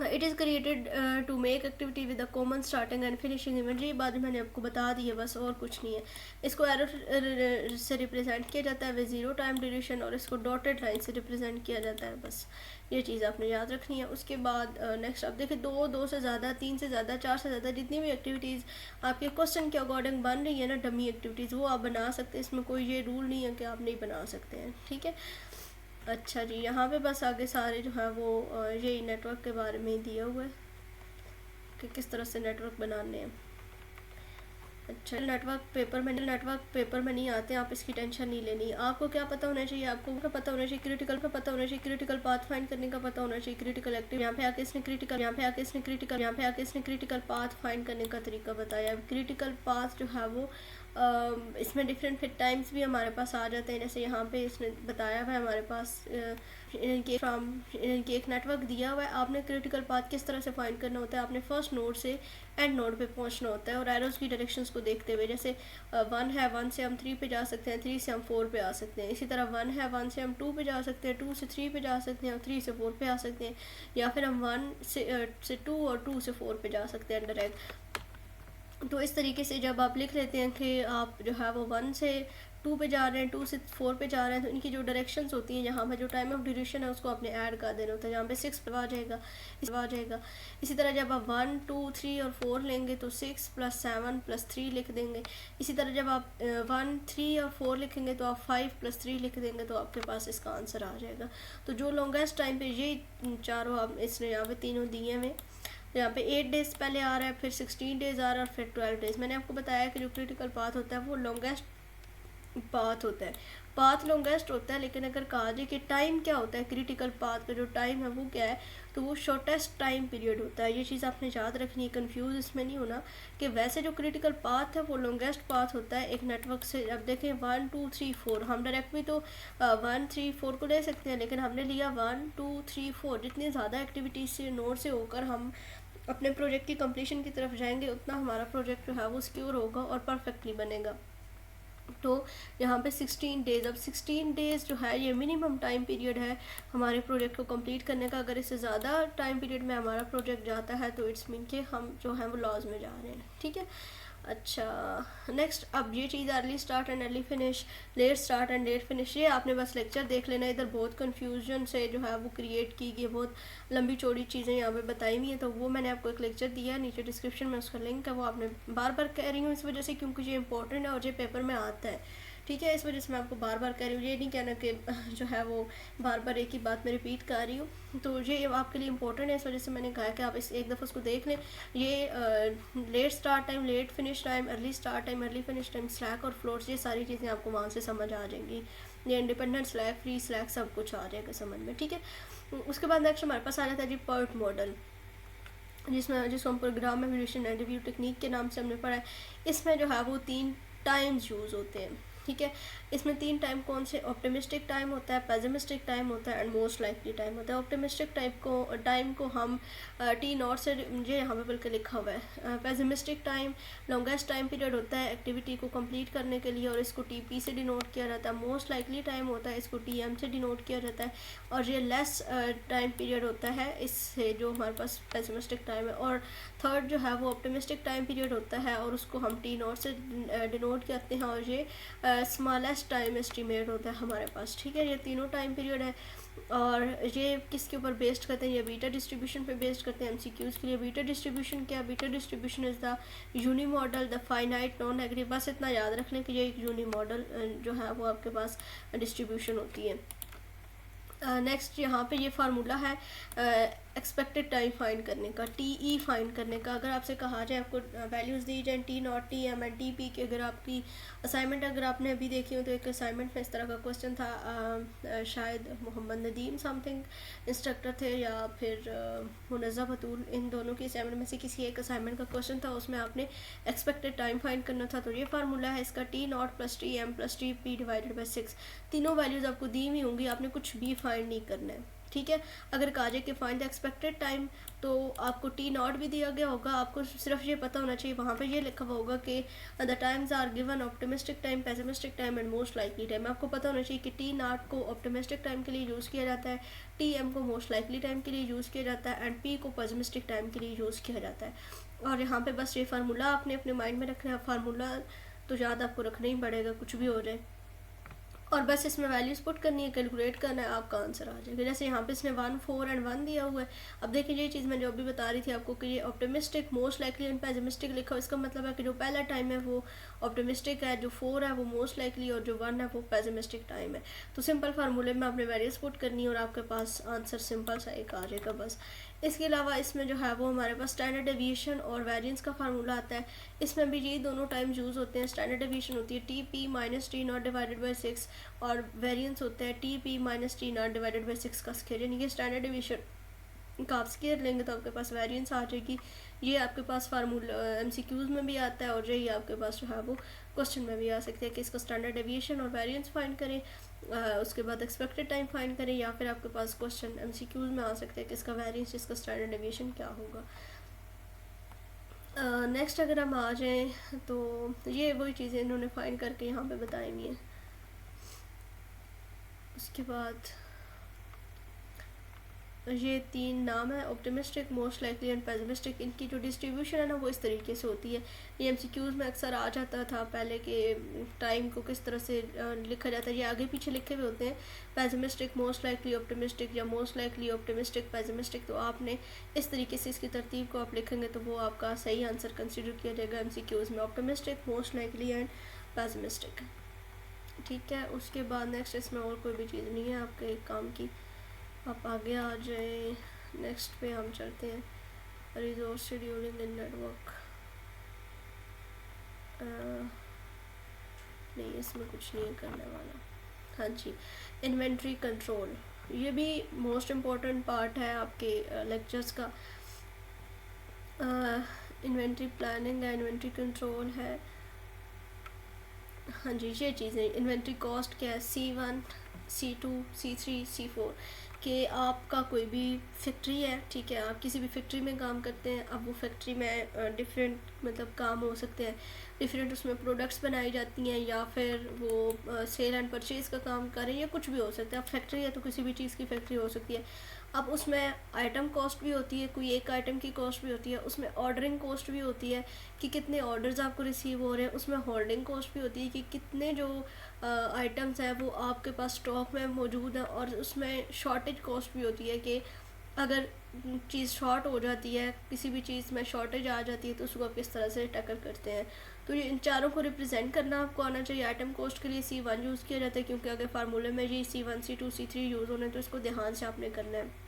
It is created to make activity with a common starting and finishing image. ये बात मैंने आपको बता दी है, बस और कुछ नहीं है। इसको एरो से रिप्रेजेंट किया जाता है विद ज़ीरो टाइम ड्यूरेशन, और इसको डॉटेड लाइन से रिप्रेजेंट किया जाता है। बस ये चीज़ आपने याद रखनी है। उसके बाद नेक्स्ट आप देखिए, दो से ज़्यादा, तीन से ज़्यादा, चार से ज़्यादा, जितनी भी एक्टिविटीज़ आपके क्वेश्चन के अकॉर्डिंग बन रही है ना, डमी एक्टिविटीज़, वो आप बना सकते हैं। इसमें कोई ये रूल नहीं है कि आप नहीं बना सकते हैं, ठीक है। अच्छा जी, यहाँ पे बस आगे सारे जो है वो यही नेटवर्क के बारे में ही दिया हुआ है कि किस तरह से नेटवर्क बनाने हैं। अच्छा, नेटवर्क पेपर में नहीं आते, आप इसकी टेंशन नहीं लेनी। आपको क्या पता होना चाहिए, आपको पता होना चाहिए क्रिटिकल पाथ फाइंड करने का पता होना चाहिए, क्रिटिकल एक्टिव। यहाँ पे आके इसने क्रिटिकल पाथ फाइंड करने का तरीका बताया। क्रिटिकल पाथ जो है वो इसमें डिफरेंट फिर टाइम्स भी हमारे पास आ जाते हैं। जैसे यहाँ पे इसने बताया हुआ है हमारे पास इनके एक नेटवर्क दिया हुआ है। आपने क्रिटिकल पाथ किस तरह से फाइंड करना होता है, आपने फर्स्ट नोड से एंड नोड पे पहुंचना होता है, और एरोज की डायरेक्शंस को देखते हुए। जैसे 1 है, 1 से हम 3 पे जा सकते हैं, 3 से हम 4 पे आ सकते हैं। इसी तरह 1 है, 1 से हम 2 पे जा सकते हैं, 2 से 3 पे जा सकते हैं, और 3 से 4 पे आ सकते हैं। या फिर हम 1 से 2 और 2 से 4 पे जा सकते हैं डायरेक्ट। तो इस तरीके से जब आप लिख लेते हैं कि आप जो है वो 1 से 2 पे जा रहे हैं, 2 से 4 पे जा रहे हैं, तो इनकी जो डायरेक्शंस होती हैं, यहाँ पे जो टाइम ऑफ ड्यूरेशन है उसको आपने ऐड कर देना होता है। यहाँ पे 6 पे आ जाएगा। इसी तरह जब आप 1, 2, 3 और 4 लेंगे तो 6 + 7 + 3 लिख देंगे। इसी तरह जब आप 1, 3 और 4 लिखेंगे तो आप 5 + 3 लिख देंगे, तो आपके पास इसका आंसर आ जाएगा। तो जो लॉन्गेस्ट टाइम पे ये चारों आप इसने यहाँ पे तीनों दिए हुए, यहाँ पे 8 डेज पहले आ रहा है, फिर 16 डेज आ रहा है, और फिर 12 डेज। मैंने आपको बताया कि जो क्रिटिकल पाथ होता है वो लॉन्गेस्ट पाथ होता है, पाथ लॉन्गेस्ट होता है। लेकिन अगर कहा जाए कि टाइम क्या होता है, क्रिटिकल पाथ का जो टाइम है वो क्या है, तो वो शॉर्टेस्ट टाइम पीरियड होता है। ये चीज़ आपने याद रखनी है, कंफ्यूज इसमें नहीं होना कि वैसे जो क्रिटिकल पाथ है वो लॉन्गेस्ट पाथ होता है एक नेटवर्क से। अब देखें 1, 2, 3, 4, हम डायरेक्ट भी तो 1, 3, 4 को ले सकते हैं, लेकिन हमने लिया 1, 2, 3, 4। जितनी ज़्यादा एक्टिविटीज़ से नोड से होकर हम अपने प्रोजेक्ट की कंप्लीशन की तरफ जाएंगे, उतना हमारा प्रोजेक्ट जो है वो सिक्योर होगा और परफेक्टली बनेगा। तो यहाँ पे 16 डेज़, अब 16 डेज़ जो है ये मिनिमम टाइम पीरियड है हमारे प्रोजेक्ट को कंप्लीट करने का। अगर इससे ज़्यादा टाइम पीरियड में हमारा प्रोजेक्ट जाता है तो इट्स मीन कि हम जो है वो लॉस में जा रहे हैं, ठीक है। अच्छा, नेक्स्ट अब ये चीज़ early start and early finish, late start and late finish, ये आपने बस लेक्चर देख लेना। इधर बहुत कन्फ्यूजन से जो है वो क्रिएट की गई, बहुत लंबी चौड़ी चीज़ें यहाँ पे बताई हुई हैं। तो वो मैंने आपको एक लेक्चर दिया है, नीचे डिस्क्रिप्शन में उसका लिंक है, वो आपने बार बार कह रही हूँ इस वजह से क्योंकि ये इंपॉर्टेंट है और ये पेपर में आता है, ठीक है। इस वजह से मैं आपको बार बार कह रही हूँ, ये नहीं कहना कि जो है वो बार बार एक ही बात मैं रिपीट कर रही हूँ। तो ये आपके लिए इंपॉर्टेंट है, इस वजह से मैंने कहा कि आप इस एक दफ़ा उसको देख लें। ये late start time, late finish time, early start time, early finish time, slack और फ्लोट्स, ये सारी चीज़ें आपको वहाँ से समझ आ जाएंगी। ये इंडिपेंडेंट स्लैक, फ्री स्लैक, सब कुछ आ जाएगा समझ में, ठीक है। उसके बाद नेक्स्ट हमारे पास आ जाता है जी पर्ट मॉडल, जिसको हम program evolution and review technique के नाम से हमने पढ़ा है। इसमें जो है वो 3 टाइम्स यूज़ होते हैं, ठीक है। इसमें 3 टाइम कौन से, ऑप्टिमिस्टिक टाइम होता है, पेसिमिस्टिक टाइम होता है, एंड मोस्ट लाइकली टाइम होता है। ऑप्टिमिस्टिक टाइम को हम टी नॉट से, ये यहाँ पे बल्कि लिखा हुआ है। Pessimistic time longest time period होता है एक्टिविटी को कंप्लीट करने के लिए, और इसको टीपी से डिनोट किया जाता है। मोस्ट लाइकली टाइम होता है, इसको टीएम से डिनोट किया जाता है। और ये लेस टाइम पीरियड होता है इससे, जो हमारे पास पेसिमिस्टिक टाइम है। और थर्ड जो है वो ऑप्टिमिस्टिक टाइम पीरियड होता है, और उसको हम टी नॉट से डिनोट करते हैं, और ये स्मॉलेस्ट टाइम एस्टीमेट होता है हमारे पास, ठीक है। ये तीनों टाइम पीरियड है। और ये किसके ऊपर बेस्ड करते हैं, ये बीटा डिस्ट्रीब्यूशन पे बेस्ड करते हैं एमसीक्यूज़ के लिए। बीटा डिस्ट्रीब्यूशन क्या, beta distribution is the unimodal the finite non negative. बस इतना याद रख लें कि ये एक यूनी मॉडल जो है वो आपके पास डिस्ट्रीब्यूशन होती है। नेक्स्ट यहाँ पे ये फार्मूला है एक्सपेक्टेड टाइम फाइंड करने का, टी ई फाइंड करने का। अगर आपसे कहा जाए, आपको वैल्यूज़ दी जाए t naught, t m and t p की, अगर आपकी असाइनमेंट अगर आपने अभी देखी हो तो एक असाइनमेंट में इस तरह का क्वेश्चन था, शायद मोहम्मद नदीम समथिंग इंस्ट्रक्टर थे या फिर मुनज़्ज़ा बतूल, इन दोनों की असाइनमेंट में से किसी एक असाइनमेंट का क्वेश्चन था, उसमें आपने एक्सपेक्टेड टाइम फाइंड करना था। तो ये फार्मूला है इसका, t naught plus t m plus t p divided by 6। तीनों वैल्यूज़ आपको दी हुई होंगी, आपने कुछ भी फाइंड नहीं करना है, ठीक है। अगर कहा जाए कि फाइंड द एक्सपेक्टेड टाइम, तो आपको टी नॉट भी दिया गया होगा, आपको सिर्फ ये पता होना चाहिए, वहाँ पे ये लिखा हुआ होगा कि the times are given optimistic time, pessimistic time and most likely time. आपको पता होना चाहिए कि टी नॉट को ऑप्टिमिस्टिक टाइम के लिए यूज़ किया जाता है, टी एम को मोस्ट लाइकली टाइम के लिए यूज़ किया जाता है, एंड पी को पेसिमिस्टिक टाइम के लिए यूज़ किया जाता है। और यहाँ पे बस ये फार्मूला आपने अपने माइंड में रखना है। फार्मूला तो याद आपको रखना ही पड़ेगा, कुछ भी हो जाए, और बस इसमें वैल्यूज़ पुट करनी है, कैलकुलेट करना है, आपका आंसर आ जाएगा। जैसे यहाँ पे इसने 1, 4 एंड 1 दिया हुआ है। अब देखिए ये चीज़ मैं जो अभी बता रही थी आपको कि ये optimistic, most likely and pessimistic लिखा हो, इसका मतलब है कि जो पहला टाइम है वो ऑप्टिमिस्टिक है, जो 4 है वो मोस्ट लाइकली, और जो 1 है वो पेसिमिस्टिक टाइम है। तो सिंपल फार्मूले में आपने वैल्यूज़ पुट करनी है और आपके पास आंसर सिंपल सा एक आ जाएगा बस। इसके अलावा इसमें जो है वो हमारे पास स्टैंडर्ड डेविएशन और वेरिएंस का फार्मूला आता है। इसमें भी यही दोनों टाइम यूज़ होते हैं। स्टैंडर्ड डेविएशन होती है T P minus T not divided by 6, और वेरिएंस होता है T P minus T not divided by 6 का स्क्वायर। यानी कि स्टैंडर्ड डेविएशन का आप स्क्वायर लेंगे तो आपके पास वेरिएंस आ जाएगी। ये आपके पास फार्मूला एमसीक्यूज़ में भी आता है, और यही आपके पास जो है वो क्वेश्चन में भी आ सकते हैं कि इसका स्टैंडर्ड डेविएशन और वेरिएंस फाइंड करें, उसके बाद एक्सपेक्टेड टाइम फाइंड करें, या फिर आपके पास क्वेश्चन एमसीक्यूज़ में आ सकते हैं कि इसका वेरिएंस, इसका स्टैंडर्ड डेविएशन क्या होगा। नेक्स्ट अगर हम आ जाएँ तो ये वही चीज़ें इन्होंने फाइंड करके यहाँ पे बताई हुई हैं। उसके बाद ये 3 नाम है, optimistic, most likely and pessimistic. इनकी जो डिस्ट्रीब्यूशन है ना वो इस तरीके से होती है। ये एमसीक्यूज़ में अक्सर आ जाता था पहले के टाइम को किस तरह से लिखा जाता है, ये आगे पीछे लिखे हुए होते हैं, पेसिमिस्टिक, मोस्ट लाइकली ऑप्टिमिस्टिक, या मोस्ट लाइकली ऑप्टिमिस्टिक पेसिमिस्टिक। तो आपने इस तरीके से इसकी तरतीब को आप लिखेंगे तो वो आपका सही आंसर कंसिडर किया जाएगा एमसीक्यूज़ में, optimistic, most likely and pessimistic, ठीक है। उसके बाद नेक्स्ट इसमें और कोई भी चीज़ नहीं है आपके काम की। आप आगे आ जाए, नेक्स्ट पे हम चलते हैं, रिसोर्स शेड्यूलिंग इन नेटवर्क। नहीं, इसमें कुछ नहीं करने वाला। हाँ जी, इन्वेंट्री कंट्रोल, ये भी मोस्ट इम्पॉर्टेंट पार्ट है आपके लेक्चर्स का। इन्वेंट्री प्लानिंग है, इन्वेंट्री कंट्रोल है। हाँ जी, ये चीज़ें, इन्वेंट्री कॉस्ट क्या है, C1, C2, C3, C4, कि आपका कोई भी फैक्ट्री है, ठीक है, आप किसी भी फैक्ट्री में काम करते हैं। अब वो फैक्ट्री में डिफरेंट मतलब काम हो सकते हैं, डिफरेंट उसमें प्रोडक्ट्स बनाई जाती हैं, या फिर वो सेल एंड परचेज़ का काम करें, या कुछ भी हो सकता है। अब फैक्ट्री है तो किसी भी चीज़ की फैक्ट्री हो सकती है। अब उसमें आइटम कॉस्ट भी होती है, कोई एक आइटम की कॉस्ट भी होती है, उसमें ऑर्डरिंग कॉस्ट भी होती है कि कितने ऑर्डर्स आपको रिसीव हो रहे हैं, उसमें होल्डिंग कॉस्ट भी होती है कि कितने जो आइटम्स हैं वो आपके पास स्टॉक में मौजूद हैं, और उसमें शॉर्टेज कॉस्ट भी होती है कि अगर चीज़ शॉर्ट हो जाती है, किसी भी चीज़ में शॉर्टेज आ जाती है तो उसको आप किस तरह से टैकल करते हैं। तो ये इन चारों को रिप्रेजेंट करना आपको आना चाहिए। आइटम कॉस्ट के लिए C1 यूज़ किया जाता है, क्योंकि अगर फार्मूले में ये C1, C2, C3 यूज़ होने तो इसको ध्यान से आपने करना है।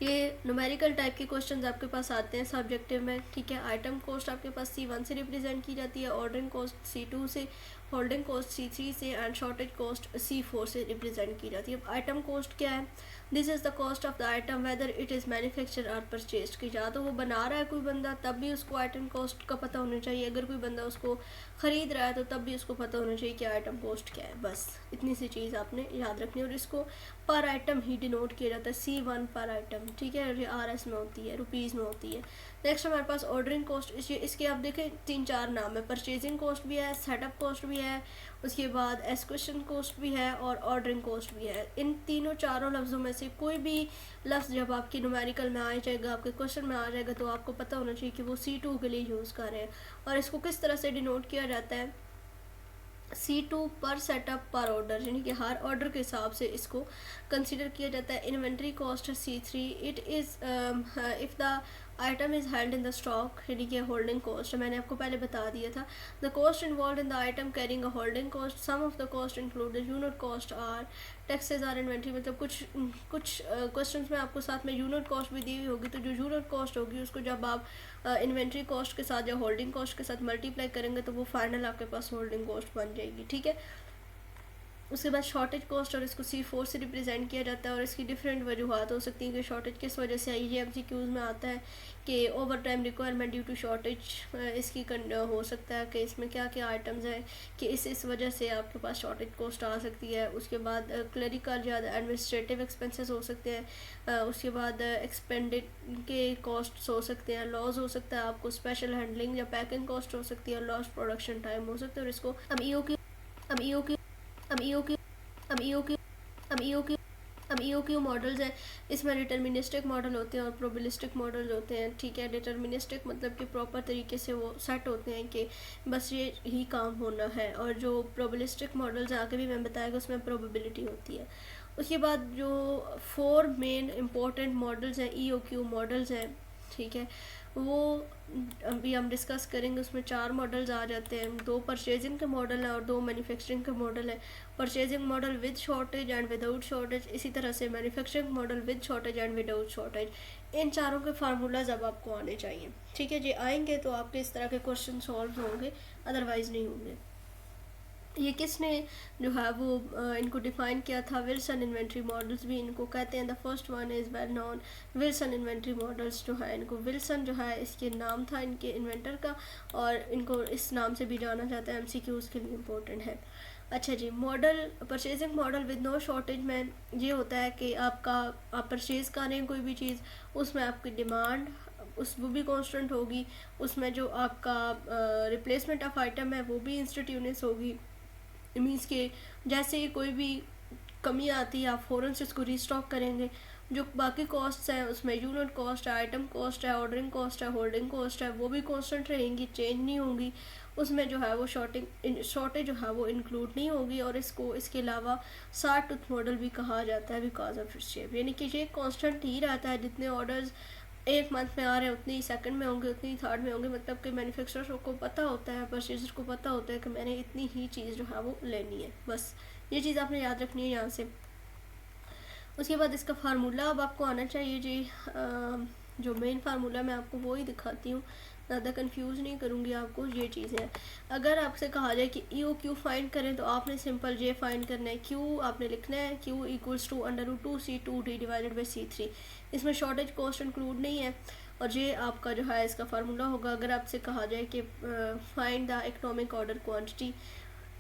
ये न्यूमेरिकल टाइप के क्वेश्चंस आपके पास आते हैं सब्जेक्टिव में, ठीक है। आइटम कॉस्ट आपके पास C1 से रिप्रेजेंट की जाती है, ऑर्डरिंग कॉस्ट C2 से, होल्डिंग कॉस्ट C3 से, एंड शॉर्टेज कॉस्ट C4 से रिप्रेजेंट की जाती है। अब आइटम कॉस्ट क्या है, this is the cost of the item whether it is manufacture और परचेज, कि या तो वो बना रहा है कोई बंदा तब भी उसको आइटम कॉस्ट का पता होना चाहिए, अगर कोई बंदा उसको ख़रीद रहा है तो तब भी उसको पता होना चाहिए कि आइटम कॉस्ट क्या है। बस इतनी सी चीज़ आपने याद रखनी है, और इसको पर आइटम ही डिनोट किया जाता है, C1 पर आइटम, ठीक है। RS में होती है, रुपीज़ में होती है। नेक्स्ट हमारे पास ऑर्डरिंग कॉस्ट, इसके आप देखें 3-4 नाम है, परचेजिंग कॉस्ट भी है, सेटअप कॉस्ट भी है, उसके बाद एक्सक्यूशन कॉस्ट भी है, और ऑर्डरिंग कॉस्ट भी है। इन तीनों चारों लफ्ज़ों में से कोई भी लफ्ज़ जब आपकी न्यूमेरिकल में आ जाएगा, आपके क्वेश्चन में आ जाएगा, तो आपको पता होना चाहिए कि वो C2 के लिए यूज़ कर रहे हैं। और इसको किस तरह से डिनोट किया जाता है, C2 पर सेटअप पर ऑर्डर, यानी कि हर ऑर्डर के हिसाब से इसको कंसिडर किया जाता है। इन्वेंट्री कॉस्ट है C3। It is if the item is held in the stock, यानी कि होल्डिंग कॉस्ट मैंने आपको पहले बता दिया था। The cost involve in the item carrying a holding cost, sum of the cost include unit cost are taxes are inventory. मतलब कुछ क्वेश्चंस में आपको साथ में यूनिट कॉस्ट भी दी हुई होगी, तो जो यूनिट कॉस्ट होगी उसको जब आप इन्वेंट्री कॉस्ट के साथ या होल्डिंग कॉस्ट के साथ मल्टीप्लाई करेंगे तो वो फाइनल आपके पास होल्डिंग कॉस्ट बन जाएगी, ठीक है। उसके बाद शॉर्टेज कॉस्ट, और इसको C4 से रिप्रेजेंट किया जाता है, और इसकी डिफरेंट वजूहत हो सकती हैं कि शॉर्टेज किस वजह से आई। ये MCQs में आता है कि over time requirement due to shortage इसकी हो सकता है कि इसमें क्या क्या आइटम्स हैं कि इस वजह से आपके पास शॉर्टेज कॉस्ट आ सकती है। उसके बाद क्लरिकल या एडमिनिस्ट्रेटिव एक्सपेंसेस हो सकते हैं। उसके बाद एक्सपेंडिड के कॉस्ट हो सकते हैं, लॉस हो सकता है आपको, स्पेशल हैंडलिंग या पैकिंग कॉस्ट हो सकती है, लॉस प्रोडक्शन टाइम हो सकता है। और इसको अब EOQ अब EOQ अब EOQ अब EOQ अब EOQ अब EOQ मॉडल्स हैं। इसमें डिटर्मिनिस्टिक मॉडल होते हैं और प्रोबेबिलिस्टिक मॉडल्स होते हैं, ठीक है। डिटर्मिनिस्टिक मतलब कि प्रॉपर तरीके से वो सेट होते हैं कि बस ये ही काम होना है, और जो प्रोबेबिलिस्टिक मॉडल्स हैं आगे भी मैं बताएगा उसमें प्रोबेबिलिटी होती है। उसके बाद जो 4 मेन इंपॉर्टेंट मॉडल्स हैं EOQ मॉडल्स हैं, ठीक है, वो अभी हम डिस्कस करेंगे। उसमें 4 मॉडल्स आ जाते हैं, 2 परचेजिंग के मॉडल हैं और 2 मैन्युफैक्चरिंग के मॉडल हैं। Purchasing model with shortage and without shortage, इसी तरह से manufacturing model with shortage and without shortage. इन चारों के फार्मूलाज अब आपको आने चाहिए, ठीक है जी। आएंगे तो आपके इस तरह के क्वेश्चन सॉल्व होंगे, अदरवाइज नहीं होंगे। ये किसने जो है वो इनको डिफाइन किया था? विल्सन इन्वेंट्री मॉडल्स भी इनको कहते हैं। The first one is well non Wilson inventory models. जो है इनको विल्सन जो है इसके नाम था इनके इन्वेंटर का, और इनको इस नाम से भी जाना जाता है, MCQs के लिए इम्पोर्टेंट है। अच्छा जी, model purchasing model with no shortage में ये होता है कि आप परचेज़ कर रहे हैं कोई भी चीज़, उसमें आपकी डिमांड वो भी कांस्टेंट होगी, उसमें जो आपका रिप्लेसमेंट ऑफ आइटम है वो भी इंस्टेंटेनियस होगी। मीन्स के जैसे ही कोई भी कमी आती है आप फ़ौरन से उसको रीस्टॉक करेंगे। जो बाकी कॉस्ट हैं उसमें यूनिट कॉस्ट है, आइटम कॉस्ट है, ऑर्डरिंग कॉस्ट है, होल्डिंग कॉस्ट है, वो भी कांस्टेंट रहेंगी, चेंज नहीं होंगी। उसमें जो है वो शॉर्टेज जो है वो इंक्लूड नहीं होगी। और इसके अलावा सार टूथ मॉडल भी कहा जाता है बिकॉज ऑफ इट्स शेप, यानी कि ये कांस्टेंट ही रहता है। जितने ऑर्डर्स एक मंथ में आ रहे हैं उतनी ही सेकंड में होंगे, उतनी ही थर्ड में होंगे। मतलब कि मैन्युफैक्चरर को पता होता है, परचेजर को पता होता है कि मैंने इतनी ही चीज़ जो है वो लेनी है। बस ये चीज़ आपने याद रखनी है यहाँ से। उसके बाद इसका फार्मूला अब आपको आना चाहिए जी। जो मेन फार्मूला मैं आपको वो ही दिखाती हूँ, ज़्यादा कंफ्यूज नहीं करूँगी आपको। ये चीज़ है, अगर आपसे कहा जाए कि EOQ फाइंड करें तो आपने सिंपल J फाइंड करना है। Q आपने लिखना है, Q equals to √2C2D divided by C3। इसमें शॉर्टेज कॉस्ट इंक्लूड नहीं है। और ये आपका जो है इसका फार्मूला होगा। अगर आपसे कहा जाए कि find the economic order quantity,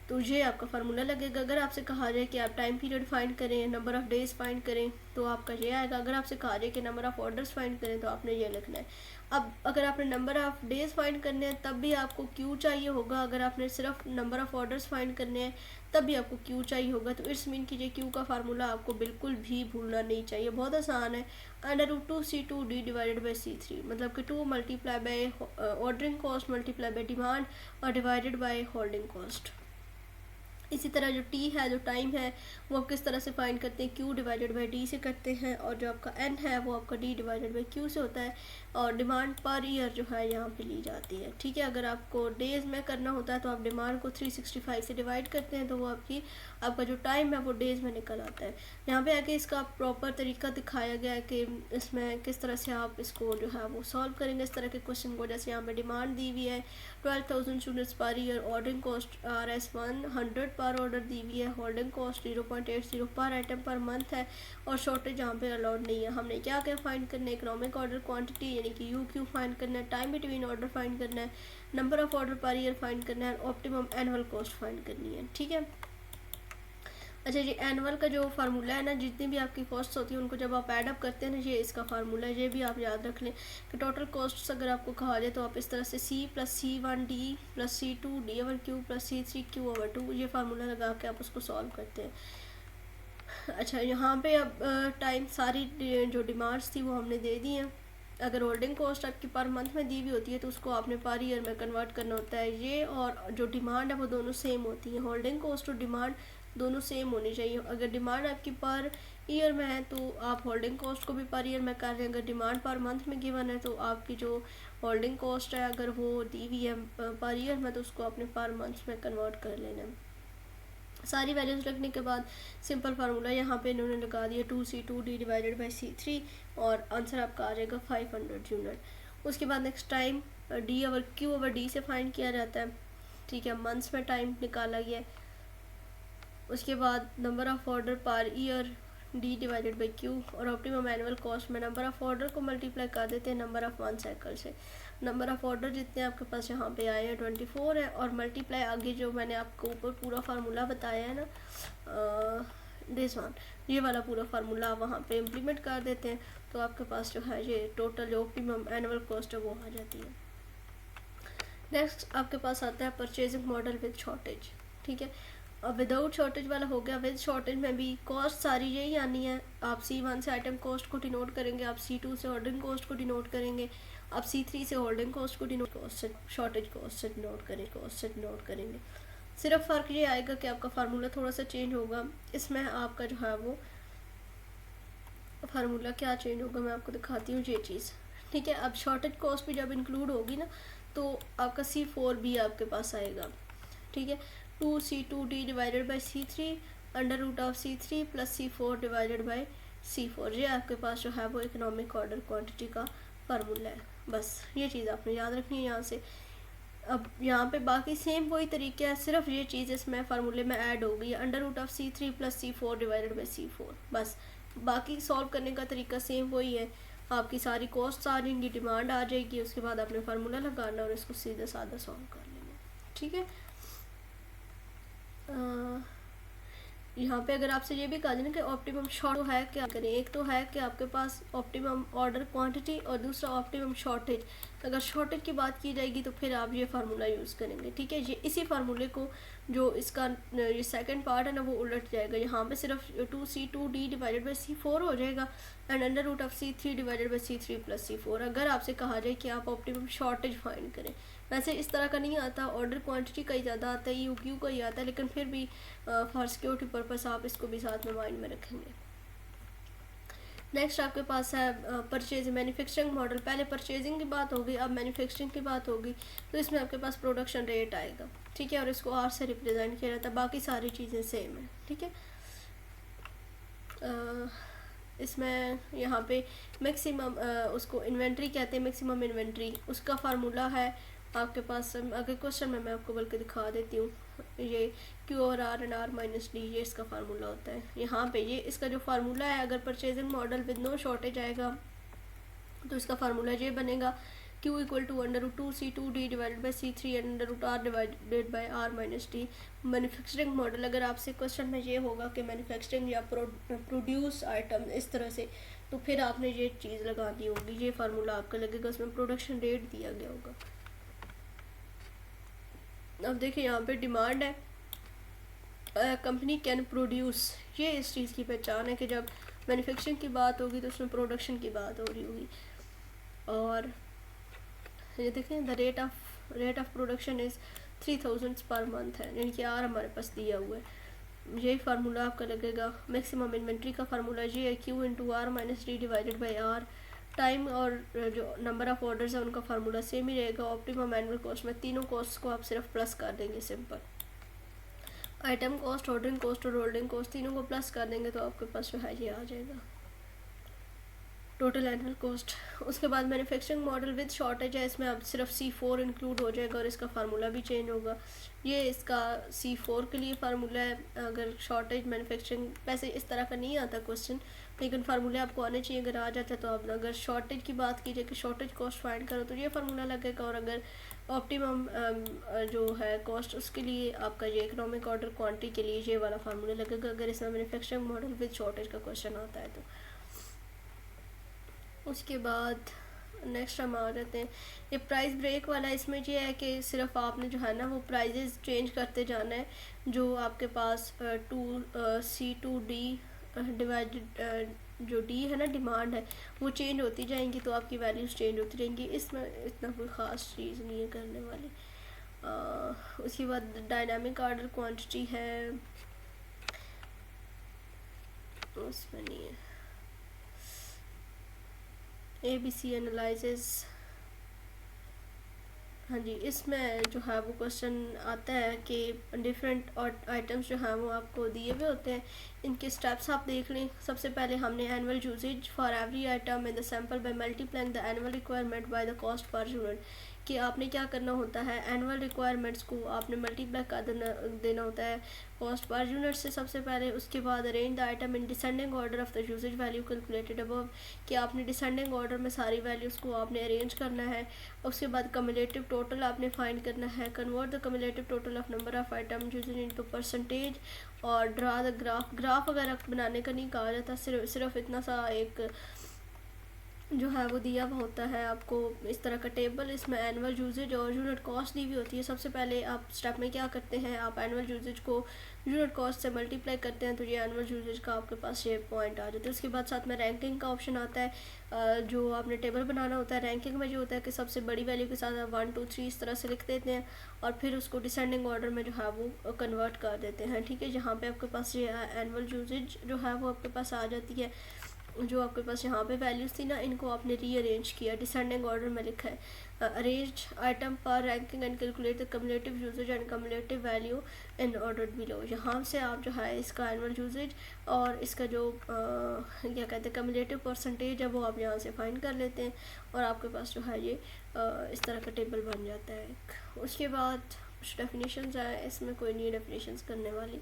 तो ये आपका फार्मूला लगेगा। अगर आपसे कहा जाए कि आप टाइम पीरियड फाइंड करें, नंबर ऑफ़ डेज फाइंड करें, तो आपका ये आएगा। अगर आपसे कहा जाए कि नंबर ऑफ़ ऑर्डर्स फाइंड करें तो आपने ये लिखना है। अब अगर आपने नंबर ऑफ़ डेज फाइंड करने हैं तब भी आपको Q चाहिए होगा। अगर आपने सिर्फ नंबर ऑफ़ ऑर्डर्स फाइंड करने हैं तब भी आपको Q चाहिए होगा। तो इट्स मीन कीजिए Q का फार्मूला आपको बिल्कुल भी भूलना नहीं चाहिए, बहुत आसान है। √2C2D डिवाइडेड बाई C3, मतलब कि 2 multiply by ordering cost multiply by demand और डिवाइडेड बाई होल्डिंग कॉस्ट। इसी तरह जो T है, जो टाइम है, वो आप किस तरह से फाइंड करते हैं? Q डिवाइडेड बाई D से करते हैं। और जो आपका N है वो आपका D डिवाइडेड बाई Q से होता है। और डिमांड पर ईयर जो है यहाँ पे ली जाती है, ठीक है। अगर आपको डेज़ में करना होता है तो आप डिमांड को 365 से डिवाइड करते हैं, तो वो आपका जो टाइम है वो डेज़ में निकल आता है। यहाँ पे आके इसका प्रॉपर तरीका दिखाया गया है कि इसमें किस तरह से आप इसको जो है वो सॉल्व करेंगे इस तरह के क्वेश्चन को। जैसे यहाँ पे डिमांड दी हुई है 12,000 units per year, ordering cost RS100 पर ऑर्डर दी हुई है, होल्डिंग कॉस्ट 0.80 पर आइटम पर मंथ है, और शॉर्टेज यहाँ पे अलाउड नहीं है। हमने क्या क्या फाइंड करना है? इकोनॉमिक ऑर्डर क्वांटिटी यानी कि UQ फाइंड करना है, टाइम बिटवीन ऑर्डर फाइंड करना है, number of order per year find करना है, ऑप्टिमम एनुअल कॉस्ट फाइंड करनी है, ठीक है। अच्छा जी, एनुअल का जो फार्मूला है ना, जितनी भी आपकी कॉस्ट होती है उनको जब आप ऐड अप करते हैं ना, ये इसका फार्मूला है। ये भी आप याद रख लें कि टोटल कॉस्ट अगर आपको कहा जाए तो आप इस तरह से C + C1D + C2 D/Q + C3 Q/2 ये फार्मूला लगा के आप उसको सॉल्व करते हैं। अच्छा, यहाँ पे अब टाइम सारी जो डिमांड्स थी वो हमने दे दी हैं। अगर होल्डिंग कॉस्ट आपकी पर मंथ में दी हुई होती है तो उसको आपने पर ईयर में कन्वर्ट करना होता है। ये और जो डिमांड है वो दोनों सेम होती है, होल्डिंग कॉस्ट और डिमांड दोनों सेम होनी चाहिए। अगर डिमांड आपकी पर ईयर में है तो आप होल्डिंग कॉस्ट को भी पर ईयर में कर रहे हैं, अगर डिमांड पर मंथ में गिवन है तो आपकी जो होल्डिंग कॉस्ट है अगर वो दी हुई है पर ईयर में तो उसको आपने पर मंथ में कन्वर्ट कर लेना है। सारी वैल्यूज रखने के बाद सिंपल फार्मूला यहाँ पे इन्होंने लगा दिया 2C2D डिवाइडेड बाई C3 और आंसर आपका आ जाएगा 500 यूनिट। उसके बाद next time D over Q over D से फाइंड किया जाता है, ठीक है, मंथ्स में टाइम निकाला गया है। उसके बाद number of order per year D divided by Q और ऑप्टिमम एनुअल कॉस्ट में नंबर ऑफ ऑर्डर को मल्टीप्लाई कर देते हैं नंबर ऑफ वन साइकिल से। नंबर ऑफ ऑर्डर जितने आपके पास यहाँ पे आए हैं 24 है और मल्टीप्लाई आगे जो मैंने आपको ऊपर पूरा फार्मूला बताया है ना दिस वन, ये वाला पूरा फार्मूला आप वहाँ पे इम्प्लीमेंट कर देते हैं तो आपके पास जो है ये टोटल जो ऑप्टिमम एनुअल कॉस्ट है वो आ जाती है। नेक्स्ट आपके पास आता है परचेजिंग मॉडल विद शॉर्टेज, ठीक है। अब विदाउट शॉर्टेज वाला हो गया, विद शॉर्टेज में भी कॉस्ट सारी यही आनी है। आप C1 से आइटम कॉस्ट को डिनोट करेंगे, आप C2 से ऑर्डरिंग कॉस्ट को डिनोट करेंगे, आप C3 से होल्डिंग कॉस्ट को डिनोट शॉर्टेज कॉस्ट से डिनोट करेंगे। सिर्फ फ़र्क ये आएगा कि आपका फार्मूला थोड़ा सा चेंज होगा। इसमें आपका जो है वो फार्मूला क्या चेंज होगा मैं आपको दिखाती हूँ ये चीज़, ठीक है। अब शॉर्टेज कॉस्ट भी जब इंक्लूड होगी ना तो आपका C4 भी आपके पास आएगा, ठीक है। 2C2D divided by C3 under root of C3 plus C4 divided by C4, ये आपके पास जो है वो इकोनॉमिक ऑर्डर क्वांटिटी का फार्मूला है। बस ये चीज़ आपने याद रखनी है यहाँ से। अब यहाँ पे बाकी सेम वही तरीके है, सिर्फ ये चीज़ इसमें फार्मूले में ऐड हो गई है under root of C3 plus C4 divided by C4। बस बाकी सॉल्व करने का तरीका सेम वही है, आपकी सारी कॉस्ट आ जाएंगी, डिमांड आ जाएगी, उसके बाद आपने फार्मूला लगाना और इसको सीधा साधा सॉल्व कर लेना, ठीक है। यहाँ पे अगर आपसे ये भी कहा जाए ना कि ऑप्टिमम शॉर्ट है क्या करें, एक तो है कि आपके पास ऑप्टिमम ऑर्डर क्वांटिटी और दूसरा ऑप्टिमम शॉर्टेज। अगर शॉर्टेज की बात की जाएगी तो फिर आप ये फार्मूला यूज़ करेंगे, ठीक है। ये इसी फार्मूले को जो इसका ये सेकंड पार्ट है ना वो उलट जाएगा, यहाँ पे सिर्फ 2C2D डिवाइडेड बाई C4 हो जाएगा and under root of C3 divided by C3 plus C4। अगर आपसे कहा जाए कि आप ऑप्टिमम शॉर्टेज फाइंड करें, वैसे इस तरह का नहीं आता, ऑर्डर क्वांटिटी का ही ज़्यादा आता है, UQ का ही आता है, लेकिन फिर भी फॉर सिक्योरिटी पर्पस आप इसको भी साथ में माइंड में रखेंगे। नेक्स्ट आपके पास है परचेज मैन्युफैक्चरिंग मॉडल। पहले परचेजिंग की बात होगी, अब मैन्युफैक्चरिंग की बात होगी, तो इसमें आपके पास प्रोडक्शन रेट आएगा, ठीक है, और इसको R से रिप्रेजेंट किया जाता है, बाकी सारी चीज़ें सेम है, ठीक है। इसमें यहाँ पे मैक्सिमम उसको इन्वेंट्री कहते हैं, मैक्सिमम इन्वेंट्री, उसका फार्मूला है आपके पास। अगर क्वेश्चन में मैं आपको बल्कि दिखा देती हूँ, ये Q और R and R minus D ये इसका फार्मूला होता है। यहाँ पे ये इसका जो फार्मूला है, अगर purchasing model with no shortage आएगा तो इसका फार्मूला ये बनेगा Q equal to under root 2C2D divided by C3 and under root R divided by R minus D। Manufacturing model अगर आपसे क्वेश्चन में ये होगा कि मैन्युफैक्चरिंग या प्रोड्यूस आइटम इस तरह से, तो फिर आपने ये चीज़ लगानी होगी, ये फार्मूला आपका लगेगा, उसमें प्रोडक्शन रेट दिया गया होगा। अब देखिए यहाँ पे डिमांड है, कंपनी कैन प्रोड्यूस, ये इस चीज़ की पहचान है कि जब मैन्युफैक्चरिंग की बात होगी तो उसमें प्रोडक्शन की बात हो रही होगी। और ये देखें the rate of production is 3000 per month है, यानी कि R हमारे पास दिया हुआ है। यही फार्मूला आपका लगेगा। मैक्सिमम इन्वेंट्री का फार्मूला ये है Q into R minus D divided by R। Time और जो नंबर ऑफ ऑर्डर्स है उनका फार्मूला सेम ही रहेगा। ऑप्टिमम एनुअल कॉस्ट में तीनों कॉस्ट को आप सिर्फ प्लस कर देंगे, simple. Item cost, ordering cost और होल्डिंग कॉस्ट तीनों को प्लस कर देंगे तो आपके पास जो है ये आ जाएगा टोटल एनुअल कॉस्ट। उसके बाद मैन्युफैक्चरिंग मॉडल विद शॉर्टेज है, इसमें अब सिर्फ C4 इंक्लूड हो जाएगा और इसका फार्मूला भी चेंज होगा। ये इसका C4 के लिए फार्मूला है। अगर शॉर्टेज मैन्युफैक्चरिंग, वैसे इस तरह का नहीं आता क्वेश्चन, लेकिन फार्मूले आपको आने चाहिए। अगर आ जाता है तो आप अगर शॉर्टेज की बात कीजिए कि शॉर्टेज कॉस्ट फाइंड करो तो ये फार्मूला लगेगा, और अगर ऑप्टिमम जो है कॉस्ट उसके लिए आपका ये इकोनॉमिक ऑर्डर क्वांटिटी के लिए ये वाला फार्मूला लगेगा, अगर इसमें मैन्युफैक्चरिंग मॉडल विद शॉर्टेज का क्वेश्चन आता है तो। उसके बाद नेक्स्ट हम आ जाते हैं, ये प्राइस ब्रेक वाला। इसमें ये है कि सिर्फ आपने जो है ना वो प्राइजेस चेंज करते जाना है। जो आपके पास 2C2D डिवाइडेड जो डी है ना, डिमांड है, वो चेंज होती जाएंगी तो आपकी वैल्यूज़ चेंज होती रहेंगी। इसमें इतना कोई ख़ास चीज़ नहीं है करने वाली। उसके बाद डायनामिक ऑर्डर क्वांटिटी है, उसमें नहीं है। ABC एनालिसिस, हाँ जी, इसमें जो है वो क्वेश्चन आता है कि डिफरेंट आइटम्स जो हैं वो आपको दिए हुए होते हैं, इनके स्टेप्स आप देख लें। सबसे पहले हमने annual usage for every item in the sample by multiplying the annual requirement by the cost per unit, कि आपने क्या करना होता है, एनुअल रिक्वायरमेंट्स को आपने मल्टीप्लाई कर देना होता है कॉस्ट पर यूनिट से सबसे पहले। उसके बाद arrange the item in descending order of the usage value calculated above, कि आपने डिसेंडिंग ऑर्डर में सारी वैल्यूज़ को आपने अरेंज करना है। उसके बाद कम्युलेटिव टोटल आपने फाइंड करना है, convert the cumulative total of number of item using into percentage, और ड्रा द ग्राफ वगैरह बनाने का नहीं कहा जाता, सिर्फ इतना सा एक जो है वो दिया हुआ होता है आपको इस तरह का टेबल। इसमें एनुअल यूजेज और यूनिट कॉस्ट दी हुई होती है। सबसे पहले आप स्टेप में क्या करते हैं, आप एनुअल यूजेज को यूनिट कॉस्ट से मल्टीप्लाई करते हैं तो ये एनुअल यूजेज का आपके पास ये पॉइंट आ जाता है। उसके बाद साथ में रैंकिंग का ऑप्शन आता है, जो आपने टेबल बनाना होता है। रैंकिंग में जो होता है कि सबसे बड़ी वैल्यू के साथ आप 1 2 3 इस तरह से लिख देते हैं और फिर उसको डिसेंडिंग ऑर्डर में जो है वो कन्वर्ट कर देते हैं। ठीक है, जहाँ पे आपके पास ये एनुअल यूजेज जो है वो आपके पास आ जाती है। जो आपके पास यहाँ पे वैल्यूज़ थी ना, इनको आपने रीअरेंज किया, डिसेंडिंग ऑर्डर में लिखा है arrange item per ranking and calculate the cumulative usage and cumulative value in order below. यहाँ से आप जो है इसका एनुअल यूजेज और इसका जो क्या कहते हैं कम्युलेटिव परसेंटेज है वो आप यहाँ से फाइंड कर लेते हैं और आपके पास जो है ये इस तरह का टेबल बन जाता है। उसके बाद कुछ डेफिनेशंस है, इसमें कोई नहीं डेफिनेशंस करने वाली।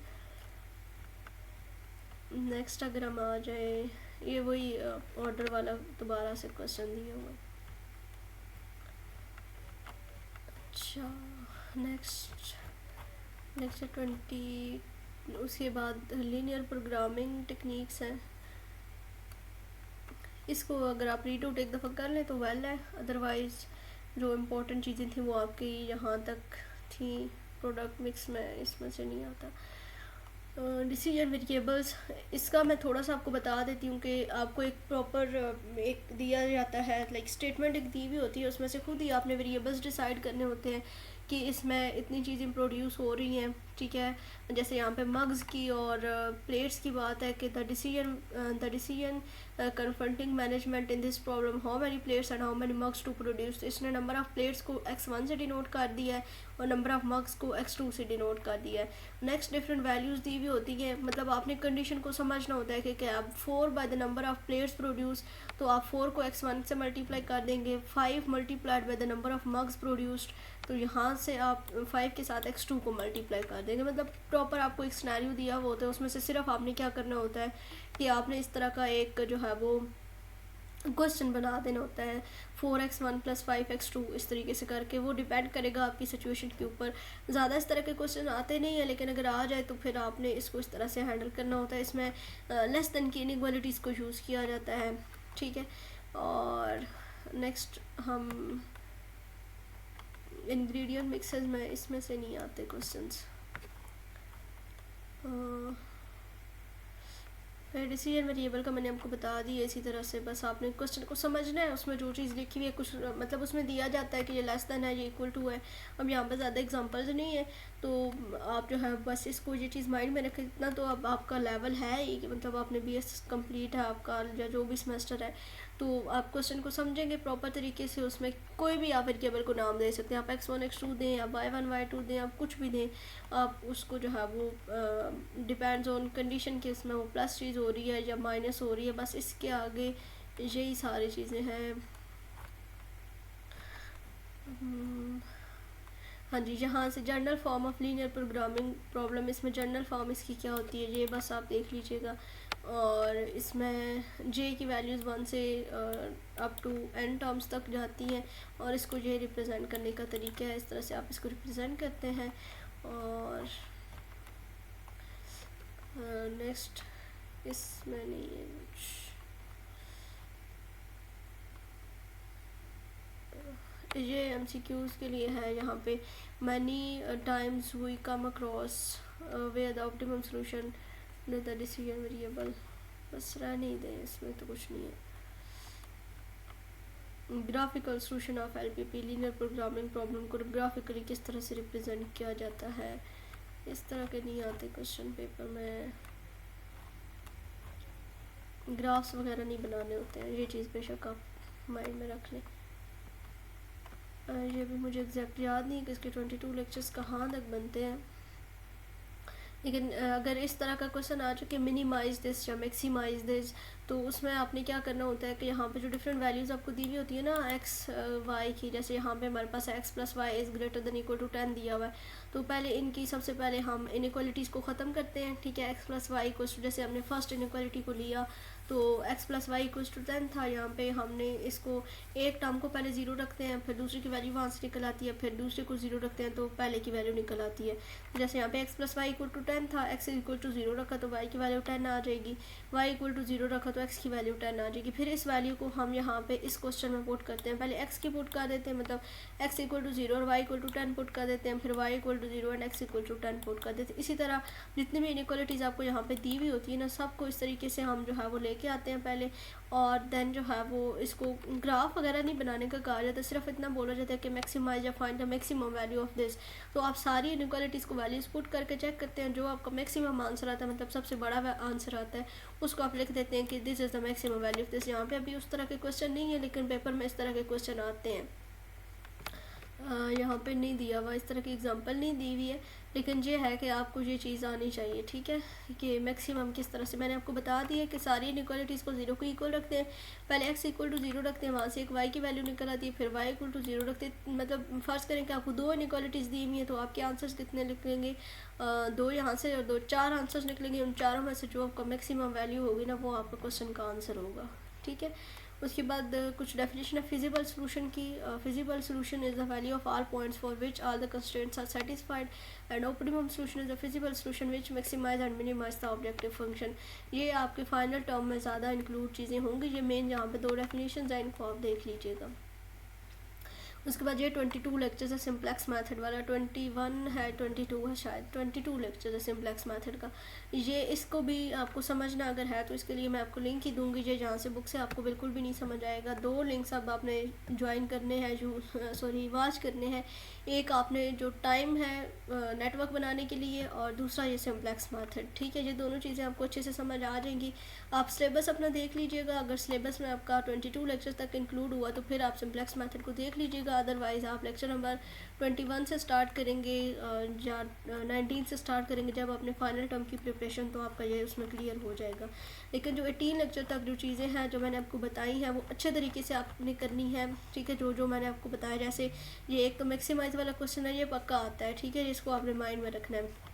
नेक्स्ट अगर हम आ जाए, ये वही ऑर्डर वाला दोबारा से क्वेश्चन दिया हुआ। अच्छा, नेक्स्ट 20। उसके बाद लीनियर प्रोग्रामिंग टेक्निक्स हैं। इसको अगर आप रीड आउट एक दफ़ा कर लें तो वेल है, अदरवाइज़ जो इम्पोर्टेंट चीज़ें थी वो आपकी यहाँ तक थी। प्रोडक्ट मिक्स में इसमें से नहीं आता। डिसीजन वेरिएबल्स, इसका मैं थोड़ा सा आपको बता देती हूँ कि आपको एक प्रॉपर एक दिया जाता है, लाइक स्टेटमेंट एक दी हुई होती है, उसमें से खुद ही आपने वेरिएबल्स डिसाइड करने होते हैं कि इसमें इतनी चीज़ें प्रोड्यूस हो रही हैं। ठीक है, जैसे यहाँ पे मग्स की और प्लेट्स की बात है कि the decision confronting management in this problem, how many plates and how many mugs to produce. तो इसने नंबर ऑफ़ प्लेट्स को x1 से डिनोट कर दिया है और नंबर ऑफ़ मग्स को x2 से डिनोट कर दिया है। नेक्स्ट डिफरेंट वैल्यूज़ दी हुई होती हैं, मतलब आपने कंडीशन को समझना होता है कि आप 4 by the number of plates produce, तो आप 4 को x1 से मल्टीप्लाई कर देंगे। 5 multiplied by the number of mugs produced, तो यहाँ से आप 5 के साथ x2 को मल्टीप्लाई कर देंगे। मतलब प्रॉपर आपको एक सिनेरियो दिया हुआ होता है, उसमें से सिर्फ आपने क्या करना होता है कि आपने इस तरह का एक जो है वो क्वेश्चन बना देना होता है 4x1 + 5x2 इस तरीके से करके। वो डिपेंड करेगा आपकी सिचुएशन के ऊपर। ज़्यादा इस तरह के क्वेश्चन आते नहीं है, लेकिन अगर आ जाए तो फिर आपने इसको इस तरह से हैंडल करना होता है। इसमें लेस देन की इनइक्वालिटीज़ को यूज़ किया जाता है। ठीक है, और नेक्स्ट हम इंग्रेडिएंट मिक्सेस में इसमें से नहीं आते क्वेश्चंस। डिसीजन वेरिएबल का मैंने आपको बता दिया इसी तरह से, बस आपने क्वेश्चन को समझना है। उसमें जो चीज़ लिखी हुई है कुछ मतलब उसमें दिया जाता है कि ये लेस देन है, ये इक्वल टू है। अब यहाँ पर ज़्यादा एग्जांपल्स नहीं है, तो आप जो है बस इसको ये चीज़ माइंड में रखें। इतना तो अब आपका लेवल है ही कि मतलब आपने BS कंप्लीट है आपका या जो भी सेमेस्टर है, तो आप क्वेश्चन को समझेंगे प्रॉपर तरीके से। उसमें कोई भी आप वेरिएबल को नाम दे सकते हैं, आप x1 x2 दें, आप y1 y2 दें, आप कुछ भी दें। आप उसको जो है वो डिपेंड्स ऑन कंडीशन के उसमें वो प्लस चीज़ हो रही है या माइनस हो रही है, बस इसके आगे यही सारी चीज़ें हैं। हाँ जी, यहाँ से general form of linear programming problem, इसमें जनरल फॉर्म इसकी क्या होती है ये बस आप देख लीजिएगा। और इसमें j की वैल्यूज़ 1 से अप टू n टर्म्स तक जाती हैं और इसको ये रिप्रेजेंट करने का तरीका है, इस तरह से आप इसको रिप्रेजेंट करते हैं। और नेक्स्ट इसमें नहीं है कुछ। ये MCQs के लिए है। यहाँ पे many times we come across where the optimum solution with the decision variable, बस रहने दें, इसमें तो कुछ नहीं है। Graphical solution of LPP, linear programming problem को ग्राफिकली किस तरह से रिप्रेजेंट किया जाता है, इस तरह के नहीं आते क्वेश्चन पेपर में। ग्राफ्स वगैरह नहीं बनाने होते हैं, ये चीज़ बेशक आप माइंड में रख लें। ये भी मुझे एग्जैक्ट याद नहीं कि इसके 22 लेक्चर्स कहाँ तक बनते हैं, लेकिन अगर इस तरह का क्वेश्चन आ चुके मिनिमाइज दिस या मैक्सिमाइज दिस, तो उसमें आपने क्या करना होता है कि यहाँ पे जो डिफरेंट वैल्यूज़ आपको दी हुई होती है ना एक्स वाई की, जैसे यहाँ पे हमारे पास x plus y is greater than equal to 10 दिया हुआ है, तो पहले इनकी सबसे पहले हम इनइक्वालिटीज़ को ख़त्म करते हैं। ठीक है, एक्स प्लस वाई को जैसे हमने फर्स्ट इनइक्वालिटी को लिया तो x plus y equals to 10 था, यहाँ पे हमने इसको एक टर्म को पहले ज़ीरो रखते हैं, फिर दूसरे की वैल्यू वहाँ से निकल आती है, फिर दूसरे को ज़ीरो रखते हैं तो पहले की वैल्यू निकल आती है। जैसे यहाँ पे x plus y equal to 10 था, x इक्वल टू 0 रखा तो y की वैल्यू 10 आ जाएगी, y इक्वल टू 0 रखा तो x की वैल्यू 10 आ जाएगी। फिर इस वैल्यू को हम यहाँ पे इस क्वेश्चन में पुट करते हैं, पहले x की पुट कर देते हैं, मतलब x इक्वल टू 0 और y इक्वल टू 10 पुट कर देते हैं, फिर y equal to 0 and x equal to 10 put कर देते हैं। इसी तरह जितनी भी इनइक्वालिटीज़ आपको यहाँ पे दी हुई होती है ना, सबको इस तरीके से हम जो है वो लेके आते हैं पहले, और देन जो है वो इसको ग्राफ वगैरह नहीं बनाने का कहा जाता है, सिर्फ इतना बोला जाता है कि मैक्सिमाइज या find the maximum value of this. तो आप सारी इनइक्वालिटीज़ को वैल्यूज पुट करके चेक करते हैं, जो आपका मैक्सिमम आंसर आता है, मतलब सबसे बड़ा आंसर आता है, उसको आप लिख देते हैं कि this is the maximum value of this. यहाँ पे अभी उस तरह के क्वेश्चन नहीं है, लेकिन पेपर में इस तरह के क्वेश्चन आते हैं। यहाँ पे नहीं दिया हुआ, इस तरह की एग्जांपल नहीं दी हुई है, लेकिन ये है कि आपको ये चीज़ आनी चाहिए। ठीक है, कि मैक्सिमम किस तरह से, मैंने आपको बता दिया कि सारी इनइक्वालिटीज़ को 0 को इक्वल रखते हैं, पहले x इक्वल टू 0 रखते हैं, वहाँ से एक y की वैल्यू निकल आती है, फिर y इक्वल टू 0 रखते हैं। मतलब फर्स्ट करें कि आपको दो इनइक्वालिटीज़ दी हुई हैं, तो आपके आंसर्स कितने निकलेंगे, दो यहाँ से और दो, चार आंसर्स निकलेंगे। उन चारों में से जो आपका मैक्सिमम वैल्यू होगी ना, वो आपका क्वेश्चन का आंसर होगा। ठीक है, उसके बाद कुछ डेफिनेशन है फिजिबल सोल्यूशन की। Feasible solution is the value of all points for which all the constraints are satisfied, and optimum solution is the feasible solution which maximise and minimise the objective function. ये आपके फाइनल टर्म में ज़्यादा इंक्लूड चीज़ें होंगी। ये मेन यहाँ पे दो डेफिनेशन हैं, इनको आप देख लीजिएगा। उसके बाद ये 22 लेक्चर्स है सिम्प्लेक्स मेथड वाला, 21 है 22 है शायद, 22 लेक्चर्स है सिम्प्लेक्स मेथड का। ये इसको भी आपको समझना अगर है तो इसके लिए मैं आपको लिंक ही दूंगी, ये जहाँ से बुक से आपको बिल्कुल भी नहीं समझ आएगा। दो लिंक्स अब आपने ज्वाइन करने हैं, जो सॉरी वॉच करने हैं। एक आपने जो टाइम है नेटवर्क बनाने के लिए, और दूसरा ये सिम्प्लेक्स मेथड। ठीक है, ये दोनों चीज़ें आपको अच्छे से समझ आ जाएंगी। आप सिलेबस अपना देख लीजिएगा, अगर सिलेबस में आपका 22 लेक्चर तक इंक्लूड हुआ तो फिर आप सिम्प्लेक्स मेथड को देख लीजिएगा, अदरवाइज़ आप लेक्चर नंबर 21 से स्टार्ट करेंगे या 19 से स्टार्ट करेंगे जब अपने फाइनल टर्म की प्रिपरेशन, तो आपका ये उसमें क्लियर हो जाएगा। लेकिन जो 18 लेक्चर तक जो चीज़ें हैं जो मैंने आपको बताई हैं, वो अच्छे तरीके से आपने करनी है। ठीक है, जो जो मैंने आपको बताया, जैसे ये एक तो मैक्सिमाइज वाला क्वेश्चन है, ये पक्का आता है। ठीक है, इसको आपने माइंड में रखना है।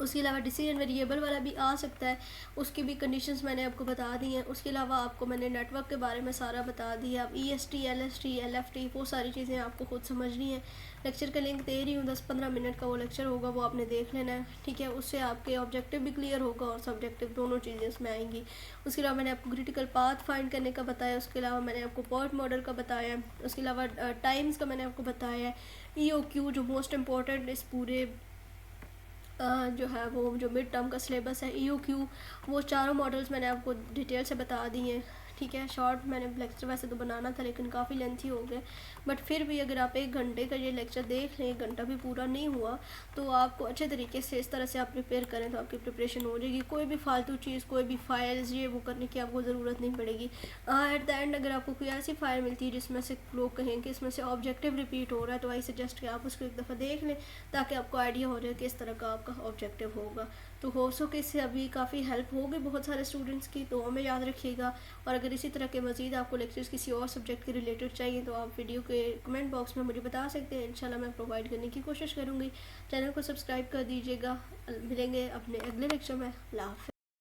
उसके अलावा डिसीजन वेरिएबल वाला भी आ सकता है, उसकी भी कंडीशंस मैंने आपको बता दी हैं। उसके अलावा आपको मैंने नेटवर्क के बारे में सारा बता दिया। अब EST, LST, LFT, वो सारी चीज़ें आपको खुद समझनी है। लेक्चर का लिंक दे रही हूँ, 10-15 मिनट का वो लेक्चर होगा, वो आपने देख लेना है। ठीक है, उससे आपके ऑब्जेक्टिव भी क्लियर होगा और सब्जेक्टिव, दोनों चीज़ें उसमें आएंगी। उसके अलावा मैंने आपको क्रिटिकल पाथ फाइंड करने का बताया, उसके अलावा मैंने आपको PERT मॉडल का बताया, उसके अलावा टाइम्स का मैंने आपको बताया है। EOQ जो मोस्ट इम्पॉर्टेंट इस पूरे जो है वो जो मिड टर्म का सिलेबस है, EOQ, वो चारों मॉडल्स मैंने आपको डिटेल से बता दी हैं। ठीक है, शॉर्ट मैंने लेक्चर वैसे तो बनाना था, लेकिन काफ़ी लेंथी हो गए, बट फिर भी अगर आप 1 घंटे का ये लेक्चर देख लें, 1 घंटा भी पूरा नहीं हुआ, तो आपको अच्छे तरीके से इस तरह से आप प्रिपेयर करें तो आपकी प्रिपरेशन हो जाएगी। कोई भी फालतू चीज़, कोई भी फाइल्स ये वो करने की आपको ज़रूरत नहीं पड़ेगी। एट द एंड अगर आपको कोई ऐसी फाइल मिलती है जिसमें से लोग कहें कि इसमें से ऑब्जेक्टिव रिपीट हो रहा है, तो आई सजेस्ट कि आप उसको एक दफ़ा देख लें, ताकि आपको आइडिया हो जाए कि इस तरह का आपका ऑब्जेक्टिव होगा। तो हो सके इससे अभी काफ़ी हेल्प होगी बहुत सारे स्टूडेंट्स की, तो हमें याद रखिएगा। और अगर इसी तरह के मज़ीद आपको लेक्चर्स किसी और सब्जेक्ट के रिलेटेड चाहिए, तो आप वीडियो के कमेंट बॉक्स में मुझे बता सकते हैं, इंशाल्लाह मैं प्रोवाइड करने की कोशिश करूँगी। चैनल को सब्सक्राइब कर दीजिएगा। मिलेंगे अपने अगले लेक्चर में। अल्लाह हाफ़िज़।